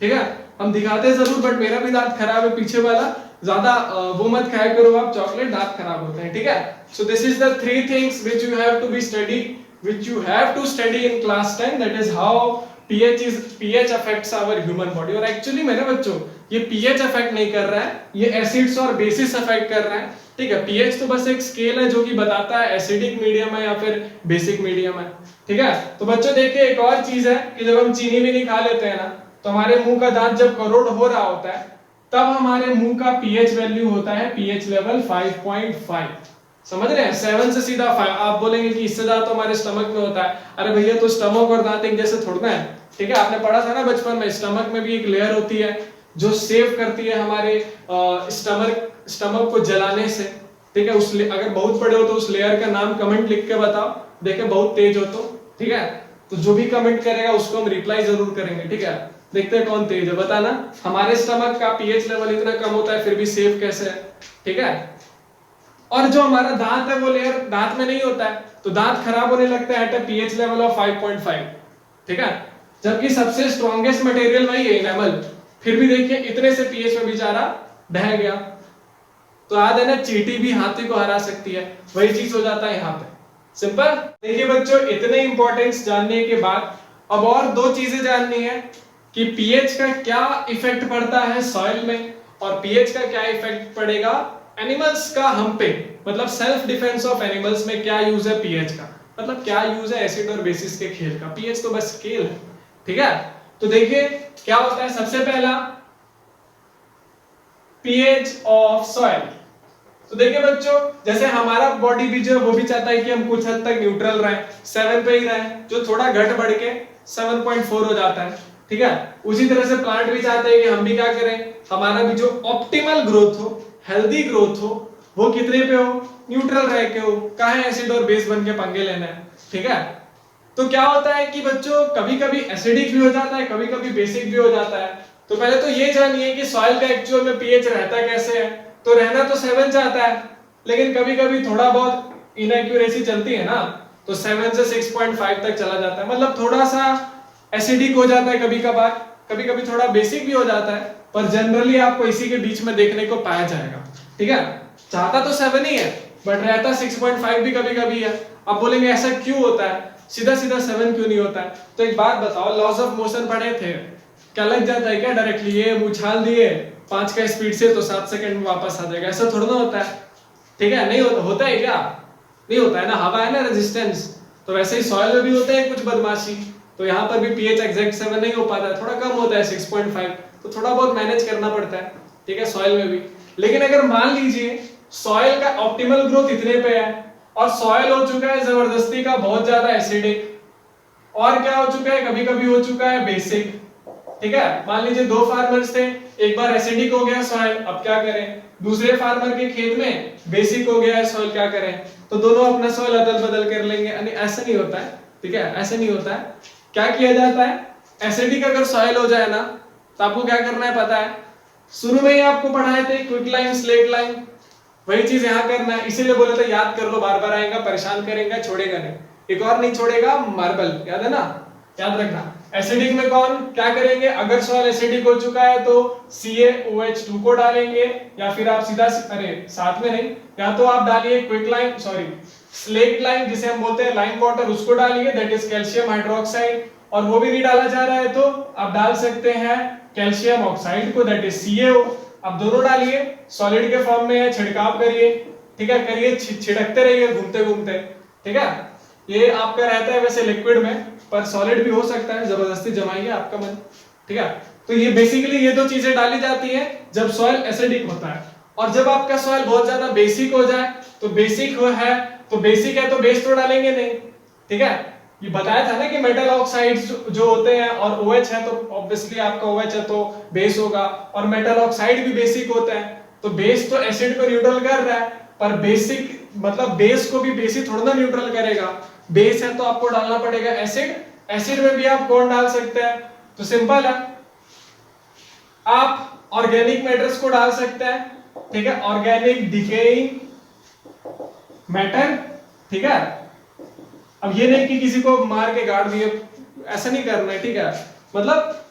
ठीक है। हम दिखाते जरूर, बट मेरा भी दांत खराब है पीछे वाला, ज्यादा वो मत खाया करो आप चॉकलेट, दांत खराब होते हैं, ठीक है। So this is the 3 things which you have to be study, which you have to study in class 10, that is how pH affects our human body। और एक्चुअली मेरे बच्चों ये pH अफेक्ट नहीं कर रहा है, ये एसिड्स और बेसिस अफेक्ट कर रहा है, ठीक है। pH तो बस एक स्केल है जो कि बताता है एसिडिक मीडियम है या फिर बेसिक मीडियम है, ठीक है। तो बच्चों देखिए एक और चीज है कि जब हम चीनी भी नहीं खा लेते हैं ना, तो हमारे मुंह का दांत जब करोड़ हो रहा होता है, तब हमारे मुंह का pH वैल्यू होता है, pH लेवल 5.5, समझ रहे हैं, 7 से सीधा 5। आप बोलेंगे कि इससे ज्यादा तो हमारे स्टमक में होता है, अरे भैया तो स्टमक और दांत एक जैसे थोड़ा है, ठीक है। आपने पढ़ा था ना बचपन में, स्टमक में भी एक लेयर होती है जो सेव करती है हमारे स्टमक को जलाने से, ठीक है। उस अगर बहुत बड़े हो तो उस लेयर का नाम कमेंट लिख के बताओ, देखें बहुत तेज हो तो, ठीक है। तो जो भी कमेंट करेगा उसको हम रिप्लाई जरूर करेंगे, ठीक है। देखते हैं कौन तेज है, बताना। हमारे स्टमक का पीएच लेवल इतना कम होता है फिर भी सेफ कैसे है, ठीक है। और जो हमारा दांत है वो लेयर दांत में नहीं होता है, तो दांत खराब होने लगता है at a pH level of 5.5, ठीक है। जबकि सबसे स्ट्रॉन्गेस्ट मटेरियल वही है एनामल, फिर भी देखिए इतने से पीएच में बेचारा ढह गया। तो याद है ना, चींटी भी हाथी को हरा सकती है, वही चीज हो जाता है यहाँ पे, सिंपल। देखिए बच्चों, इतने इंपॉर्टेंस जानने के बाद अब और दो चीजें जाननी है कि पीएच का क्या इफेक्ट पड़ता है सॉइल में, और पीएच का क्या इफेक्ट पड़ेगा एनिमल्स का हम पे, मतलब सेल्फ डिफेंस ऑफ एनिमल्स में क्या यूज है पीएच का, मतलब क्या यूज है एसिड और बेसिस के खेल का। पीएच तो बस स्केल है, ठीक है। तो देखिए क्या होता है, सबसे पहला पीएच ऑफ सॉइल। तो देखिए बच्चों, जैसे हमारा बॉडी भी जो है वो भी चाहता है कि हम कुछ हद तक न्यूट्रल रहें, 7 पे ही रहें, जो थोड़ा घट बढ़ के 7.4 हो जाता है, ठीक है। उसी तरह से प्लांट भी चाहते हैं कि हम भी क्या करें, हमारा भी जो ऑप्टिमल ग्रोथ हो, हेल्दी ग्रोथ हो, वो कितने पे हो, न्यूट्रल रह के हो, काहे एसिड और बेस बन के पंगे लेना है, ठीक है। तो क्या होता है कि बच्चों कभी कभी एसिडिक भी हो जाता है, कभी कभी बेसिक भी हो जाता है। तो पहले तो ये जानिए कि सॉइल का एक्चुअल में पीएच रहता कैसे है। तो रहना तो 7 चाहता है, लेकिन कभी कभी थोड़ा बहुत इनएक्यूरेसी चलती है ना, तो 7 से 6.5 तक चला जाता है, मतलब थोड़ा सा एसिडिक हो जाता है कभी कभार, कभी कभी थोड़ा बेसिक भी हो जाता है, पर जनरली आपको इसी के बीच में देखने को पाया जाएगा, ठीक है। चाहता तो 7 ही है, बट रहता 6.5 भी कभी कभी है। अब बोलेंगे ऐसा क्यों होता है, सीधा सीधा 7 क्यों नहीं होता है। तो एक बात बताओ, लॉज ऑफ मोशन पढ़े थे, क्या लग जाता है क्या डायरेक्टली ये उछाल दिए 5 का स्पीड से तो 7 सेकंड में वापस आ जाएगा, ऐसा थोड़ा ना होता है, ठीक है। नहीं होता, होता है क्या, नहीं होता है ना, हवा है ना रेजिस्टेंस। तो वैसे ही सॉइल में भी होता है कुछ बदमाशी, तो यहाँ पर भी पीएच एग्जैक्ट 7 नहीं हो पाता है, थोड़ा कम होता है 6.5, तो थोड़ा बहुत मैनेज करना पड़ता है, ठीक है, सॉइल में भी। लेकिन अगर मान लीजिए सॉइल का ऑप्टिमल ग्रोथ इतने पे है और सॉइल हो चुका है जबरदस्ती का बहुत ज्यादा एसिडिक, और क्या हो चुका है, कभी कभी हो चुका है बेसिक, ठीक है। मान लीजिए 2 फार्मर्स थे, एक बार एसिडिक हो गया सॉइल, अब क्या करें, दूसरे फार्मर के खेत में बेसिक हो गया है सॉइल, क्या करें, तो दोनों अपना सॉइल अदल बदल कर लेंगे। ऐसा नहीं होता है, ठीक है, ऐसा नहीं होता है। क्या किया जाता है, एसिडिक अगर सॉइल हो जाए ना, तो आपको क्या करना है पता है, शुरू में ही आपको पढ़ाए थे क्विक लाइन स्लेट लाइन, वही चीज यहाँ करना है। इसीलिए बोले थे याद कर लो, बार बार आएगा, परेशान करेगा, छोड़ेगा नहीं। एक और नहीं छोड़ेगा, मार्बल, याद है ना, याद रखना। एसिडिक में कौन क्या करेंगे, अगर सॉइल एसिडिक हो चुका है तो CaOH2 को डालेंगे, या फिर आप सीधा, अरे साथ में नहीं, या तो आप डालिए quick line, sorry slaked lime जिसे हम बोलते हैं लाइम वाटर, उसको डालिए, दैट इज कैल्शियम हाइड्रोक्साइड। और वो भी नहीं डाला जा रहा है तो आप डाल सकते हैं कैल्शियम ऑक्साइड को, दैट इज CaO। अब दोनों डालिए, सॉलिड के फॉर्म में है, छिड़काव करिए, ठीक है, करिए, छिड़कते रहिए घूमते घूमते, ठीक है। ये आपका रहता है वैसे लिक्विड में, पर सॉलिड भी हो सकता है, जबरदस्ती जमाइए आपका मन, ठीक है। तो ये बेसिकली ये दो चीजें डाली जाती है जब सॉइल एसिडिक होता है। और जब आपका सॉइल बहुत ज्यादा बेसिक हो जाए, तो बेसिक है तो बेस तो डालेंगे नहीं, ठीक है। ये बताया था ना कि मेटल ऑक्साइड्स जो होते हैं, और OH है तो ऑब्वियसली आपका OH है तो बेस होगा, और मेटल ऑक्साइड भी बेसिक होता है। तो बेस तो एसिड को न्यूट्रल कर रहा है, पर बेसिक मतलब बेस को भी बेसिक थोड़ा ना न्यूट्रल करेगा। बेस है तो आपको डालना पड़ेगा एसिड, एसिड में भी आप कौन डाल सकते हैं, तो सिंपल है, आप ऑर्गेनिक मैटर्स को डाल सकते हैं, ठीक है, ऑर्गेनिक डिकेइंग मैटर, ठीक है। अब ये नहीं कि किसी को मार के गाड़ दिए, ऐसा नहीं करना है, ठीक है। मतलब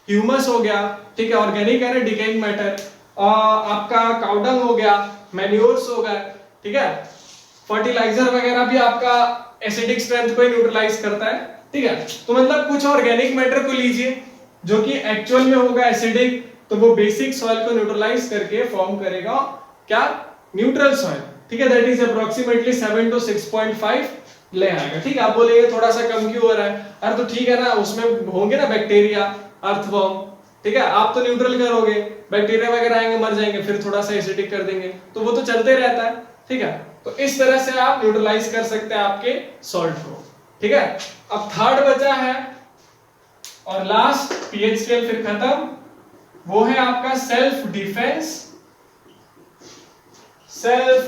ह्यूमस हो गया, ठीक है, ऑर्गेनिक है ना, डिकेइंग मैटर, आपका काउडंग हो गया, मैन्योर्स हो गया, ठीक है, फर्टिलाइजर वगैरह भी आपका एसिडिक स्ट्रेंथ को न्यूट्रलाइज करता है, ठीक है। तो मतलब कुछ ऑर्गेनिक मैटर को लीजिए जो कि एक्चुअल में होगा एसिडिक, तो वो बेसिक सॉइल को न्यूट्रलाइज करके फॉर्म करेगा क्या, न्यूट्रल सॉइल, ठीक है, दैट इज अप्रोक्सीमेटली 7 to 6.5 ले आएगा, ठीक है। आप बोलेंगे थोड़ा सा कम क्यों हो रहा है, अरे तो ठीक है ना, उसमें होंगे ना बैक्टीरिया, अर्थवर्म, ठीक है, आप तो न्यूट्रल करोगे, बैक्टीरिया वगैरह आएंगे मर जाएंगे, फिर थोड़ा सा एसिडिक कर देंगे, तो वो तो चलते रहता है, ठीक है। तो इस तरह से आप न्यूट्रलाइज कर सकते हैं आपके सॉल्ट को, ठीक है। अब थर्ड बचा है और लास्ट पीएच स्केल फिर खत्म, वो है आपका सेल्फ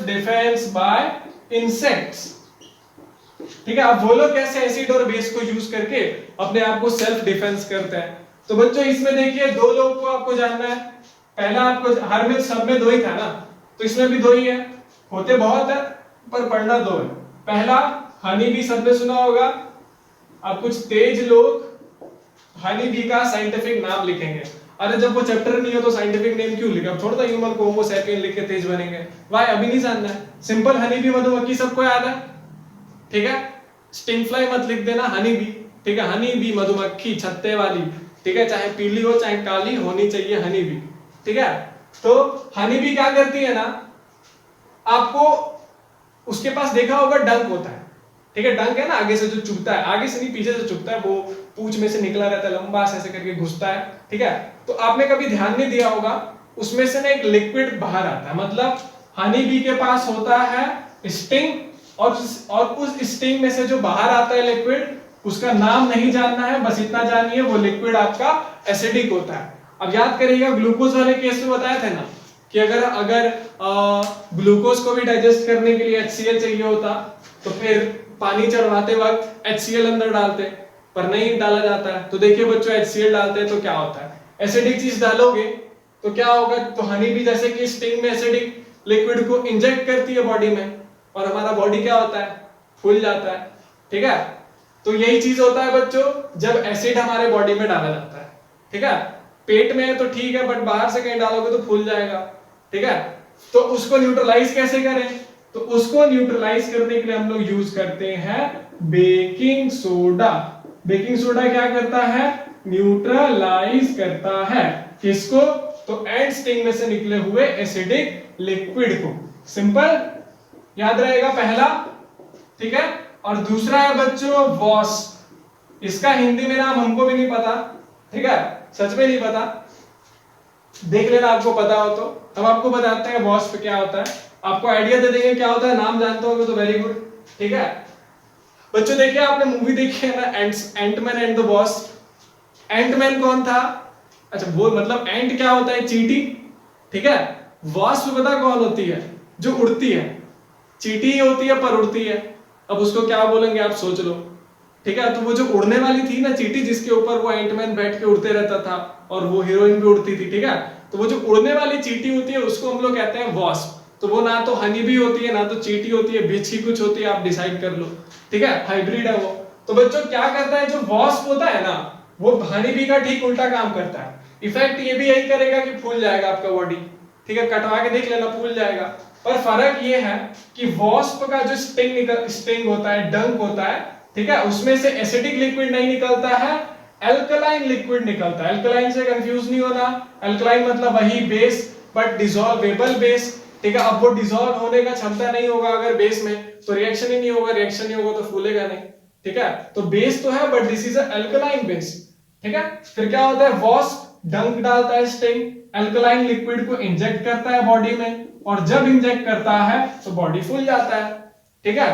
डिफेंस बाय इंसेक्ट्स, ठीक है। अब वो लोग कैसे एसिड और बेस को यूज करके अपने आप को सेल्फ डिफेंस करते हैं, तो बच्चों इसमें देखिए दो लोग को आपको जानना है। पहला आपको हर में सब में दो ही था ना, तो इसमें भी दो ही है, होते बहुत है पर पढ़ना दो है। पहला हनी बी, सबने सुना होगा। अब कुछ तेज लोग हनी बी का साइंटिफिक नाम लिखेंगे। अरे जब वो चैप्टर नहीं हो तो साइंटिफिक नेम क्यों लिखा? अब थोड़ा ह्यूमन को होमो सैपियन लिख के तेज बनेंगे, वाई अभी नहीं जानना है। सिंपल हनी बी मधुमक्खी सबको याद है, ठीक है। स्टिंग फ्लाई मत लिख देना, हनी बी, ठीक है। हनी बी मधुमक्खी छत्ते वाली, ठीक है, चाहे पीली हो चाहे काली होनी चाहिए हनी बी, ठीक है। तो हनी बी क्या करती है ना, आपको उसके पास देखा होगा डंक होता है, ठीक है। डंक है ना, आगे से जो चुभता है, आगे से नहीं पीछे से चुभता है, वो पूंछ में से निकला रहता है, लंबा से ऐसे करके घुसता है, ठीक है। तो आपने कभी ध्यान नहीं दिया होगा, उसमें से ना एक लिक्विड बाहर आता है। मतलब हनी बी के पास होता है स्टिंग, और उस स्टिंग में से जो बाहर आता है लिक्विड, उसका नाम नहीं जानना है, बस इतना जानिए वो लिक्विड आपका एसिडिक होता है। अब याद करिएगा ग्लूकोज वाले केस में बताया था ना कि अगर ग्लूकोज को भी डाइजेस्ट करने के लिए HCl चाहिए होता तो फिर पानी चढ़वाते वक्त HCl अंदर डालते, पर नहीं डाला जाता है। तो देखिए बच्चों HCl डालते हैं तो क्या होता है, एसिडिक चीज डालोगे तो क्या होगा। तो हनी भी जैसे कि स्टिंग में एसिडिक लिक्विड को इंजेक्ट करती है बॉडी में, और हमारा बॉडी क्या होता है, फूल जाता है, ठीक है। तो यही चीज होता है बच्चों जब एसिड हमारे बॉडी में डाला जाता है, ठीक है। पेट में है तो ठीक है, बट बाहर से कहीं डालोगे तो फूल जाएगा, ठीक है। तो उसको न्यूट्रलाइज कैसे करें, तो उसको न्यूट्रलाइज करने के लिए हम लोग यूज करते हैं बेकिंग सोडा। बेकिंग सोडा क्या करता है, न्यूट्रलाइज करता है किसको, तो एंड स्टिंग में से निकले हुए एसिडिक लिक्विड को। सिंपल याद रहेगा पहला, ठीक है। और दूसरा है बच्चों वॉस्प। इसका हिंदी में नाम हमको भी नहीं पता, ठीक है, सच में नहीं पता, देख लेना आपको पता हो तो। हम आपको बताते हैं वॉस्प क्या होता है, आपको आइडिया दे देंगे क्या होता है, नाम जानते होगे तो वेरी गुड, ठीक है। बच्चों देखिए आपने मूवी देखी है ना, Antman and the Wasp. Antman कौन था, अच्छा वो मतलब एंट क्या होता है, चींटी, ठीक है। वॉस्प पता कौन होती है, जो उड़ती है, चींटी ही होती है पर उड़ती है। अब उसको क्या बोलेंगे आप सोच लो, ठीक है। तो वो जो उड़ने वाली थी ना चींटी, जिसके ऊपर वो एंटमैन बैठ के उड़ते रहता था, और वो हीरोइन भी उड़ती थी, ठीक है। तो वो जो उड़ने वाली चींटी होती है उसको हम लोग कहते हैं वॉस्प। तो वो ना तो हनी भी होती है ना तो चींटी होती है, बीच की कुछ होती है, आप डिसाइड कर लो, ठीक है, हाइब्रिड है वो। तो बच्चों क्या करता है, जो वॉस्प होता है ना, वो हनी बी का ठीक उल्टा काम करता है। इफेक्ट ये भी यही करेगा कि फूल जाएगा आपका बॉडी, ठीक है, कटवा के देख लेना फूल जाएगा। पर फर्क ये है कि वॉस्प का जो स्टिंग होता है, डंक होता है, ठीक है, उसमें से एसिडिक लिक्विड नहीं निकलता है, अल्कलाइन लिक्विड निकलता है। अल्कलाइन से कंफ्यूज नहीं होना, अल्कलाइन मतलब वही बेस बट डिसॉल्वेबल बेस, ठीक है। अब वो डिसॉल्व होने का क्षमता नहीं होगा अगर बेस में, तो रिएक्शन ही नहीं होगा, रिएक्शन नहीं होगा तो फूलेगा नहीं, ठीक है। तो बेस तो है but this is alkaline base, ठीक है। फिर क्या होता है, वॉस्प डंक डालता है स्टिंग, अल्कलाइन लिक्विड को इंजेक्ट करता है बॉडी में, और जब इंजेक्ट करता है तो बॉडी फूल जाता है, ठीक है।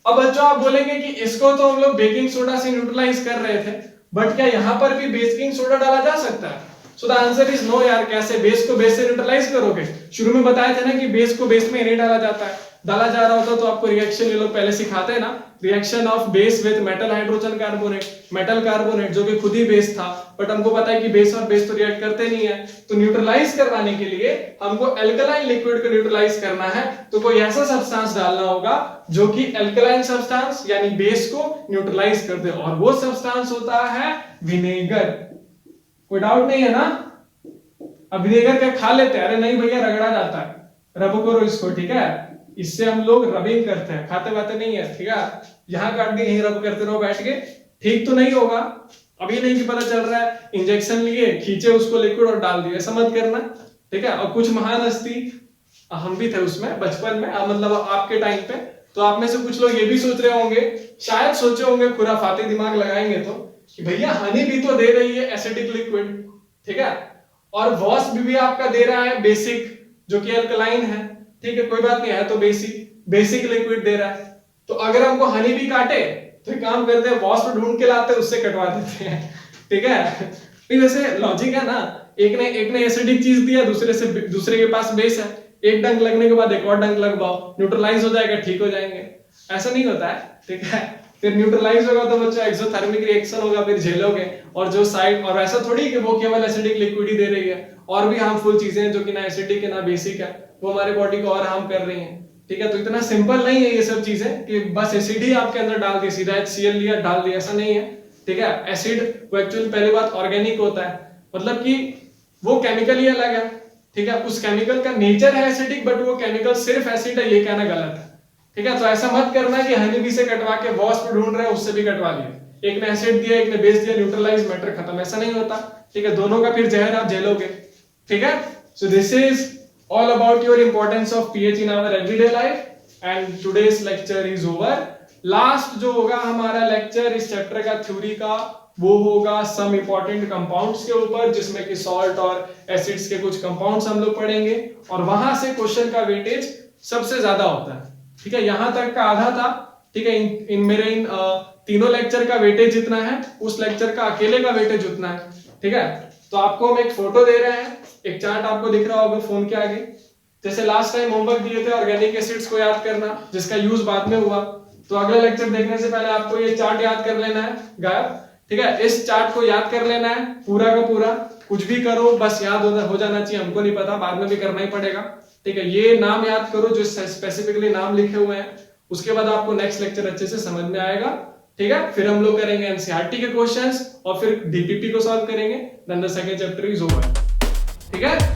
अब बच्चों आप बोलेंगे कि इसको तो हम लोग बेकिंग सोडा से न्यूट्रलाइज कर रहे थे, बट क्या यहां पर भी बेकिंग सोडा डाला जा सकता है? So the answer is no यार। कैसे बेस को बेस से न्यूट्रलाइज करोगे? शुरू में बताया था ना कि बेस को बेस में नहीं डाला जाता है, डाला जा रहा होता तो आपको रिएक्शन ये लोग पहले सिखाते हैं ना, reaction of base with metal hydrogen carbonate, metal carbonate जो कि खुद ही बेस था, बट हमको पता है कि बेस और बेस तो रिएक्ट करते नहीं है। तो न्यूट्रलाइज करवाने के लिए हमको अल्कलाइन लिक्विड को न्यूट्रलाइज करना है, तो कोई ऐसा सब्सटेंस डालना होगा जो कि अल्कलाइन सब्सटेंस यानी बेस को न्यूट्रलाइज कर दे, और वो सब्सटेंस होता है विनेगर। कोई डाउट नहीं है ना? अब विनेगर क्या खा लेते हैं? अरे नहीं भैया, रगड़ा जाता है, रब करो इसको, ठीक है। इससे हम लोग रबिंग करते हैं, खाते बाते नहीं है, ठीक है। यहां काट दी यहीं रब करते रहो बैठ के, ठीक तो नहीं होगा। अभी नहीं कि पता चल रहा है इंजेक्शन लिए, खींचे उसको लिक्विड और डाल दिया, ऐसा मत करना, ठीक है। और कुछ महान हस्ती, हम भी थे उसमें बचपन में, मतलब आपके टाइम पे, तो आप में से कुछ लोग ये भी सोच रहे होंगे, शायद सोचे होंगे, खुराफाती दिमाग लगाएंगे तो, कि भैया हनी भी तो दे रही है एसिडिक लिक्विड, ठीक है, और वॉस्प भी आपका दे रहा है बेसिक जो कि अल्कलाइन है, ठीक है, कोई बात नहीं है तो बेसिक लिक्विड दे रहा है। तो अगर हमको हनी भी काटे तो एक काम करते हैं, वॉस्प ढूंढ के लाते हैं, उससे कटवा देते हैं, ठीक है। नहीं वैसे लॉजिक है ना, एक ने एसिडिक चीज दिया, दूसरे के पास बेस है, एक डंक लगने के बाद एक और डंक लगवाओ, न्यूट्रलाइज हो जाएगा, ठीक हो जाएंगे। ऐसा नहीं होता है, ठीक है। फिर न्यूट्रलाइज होगा तो बच्चा एक्सोथर्मिक रिएक्शन होगा, फिर झेलोगे। और जो साइड, और ऐसा थोड़ी कि वो केवल एसिडिक लिक्विड ही दे रही है, और भी हार्मफुल चीजें हैं जो कि ना एसिडिक है ना बेसिक है, वो हमारे बॉडी को और हार्म कर रही हैं। ठीक है, तो इतना सिंपल नहीं है ये सब चीजें कि बस एसिड ही आपके अंदर डाल दी, सीधा HCl लिया डाल दिया, ऐसा नहीं है। ठीक है, एसिड वो एक्चुअली पहली बात ऑर्गेनिक होता है, मतलब कि वो केमिकल ही अलग है। ठीक है, उस केमिकल का नेचर है एसिडिक, बट वो केमिकल सिर्फ एसिड है, ये कहना गलत है। ठीक है, तो ऐसा मत करना कि हनी बी से कटवा के वॉस्प ढूंढ रहे हैं उससे भी कटवा लिया, एक ने एसिड दिया एक ने बेस दिया, न्यूट्रलाइज, मैटर खत्म, ऐसा नहीं होता। ठीक है, दोनों का फिर जहर आप झेलोगे। ठीक है, so this is all about your importance of pH in our everyday life and today's lecture is over. Last जो होगा हमारा लेक्चर इस चैप्टर का थ्योरी का, वो होगा सम इंपॉर्टेंट कंपाउंड्स के ऊपर, जिसमें कि सॉल्ट और एसिड्स के कुछ कंपाउंड्स हम लोग पढ़ेंगे, और वहां से क्वेश्चन का वेटेज सबसे ज्यादा होता है। ठीक है, यहां तक का आधा था। ठीक है, इन मेरे तीनों लेक्चर का वेटेज जितना है, उस लेक्चर का अकेले का वेटेज उतना है। ठीक है, तो आपको हम एक फोटो दे रहे हैं, एक चार्ट आपको दिख रहा होगा फोन के आगे। जैसे लास्ट टाइम होमवर्क दिए थे ऑर्गेनिक एसिड्स को याद करना, जिसका यूज बाद में हुआ, तो अगला लेक्चर देखने से पहले आपको ये चार्ट याद कर लेना है गायब। ठीक है, इस चार्ट को याद कर लेना है पूरा का पूरा, कुछ भी करो बस याद हो जाना चाहिए, हमको नहीं पता, बाद में भी करना ही पड़ेगा। ठीक है, ये नाम याद करो जो स्पेसिफिकली नाम लिखे हुए हैं, उसके बाद आपको नेक्स्ट लेक्चर अच्छे से समझ में आएगा। ठीक है, फिर हम लोग करेंगे एनसीईआरटी के क्वेश्चंस और फिर डीपीपी को सॉल्व करेंगे, then the second chapter is over. ठीक है।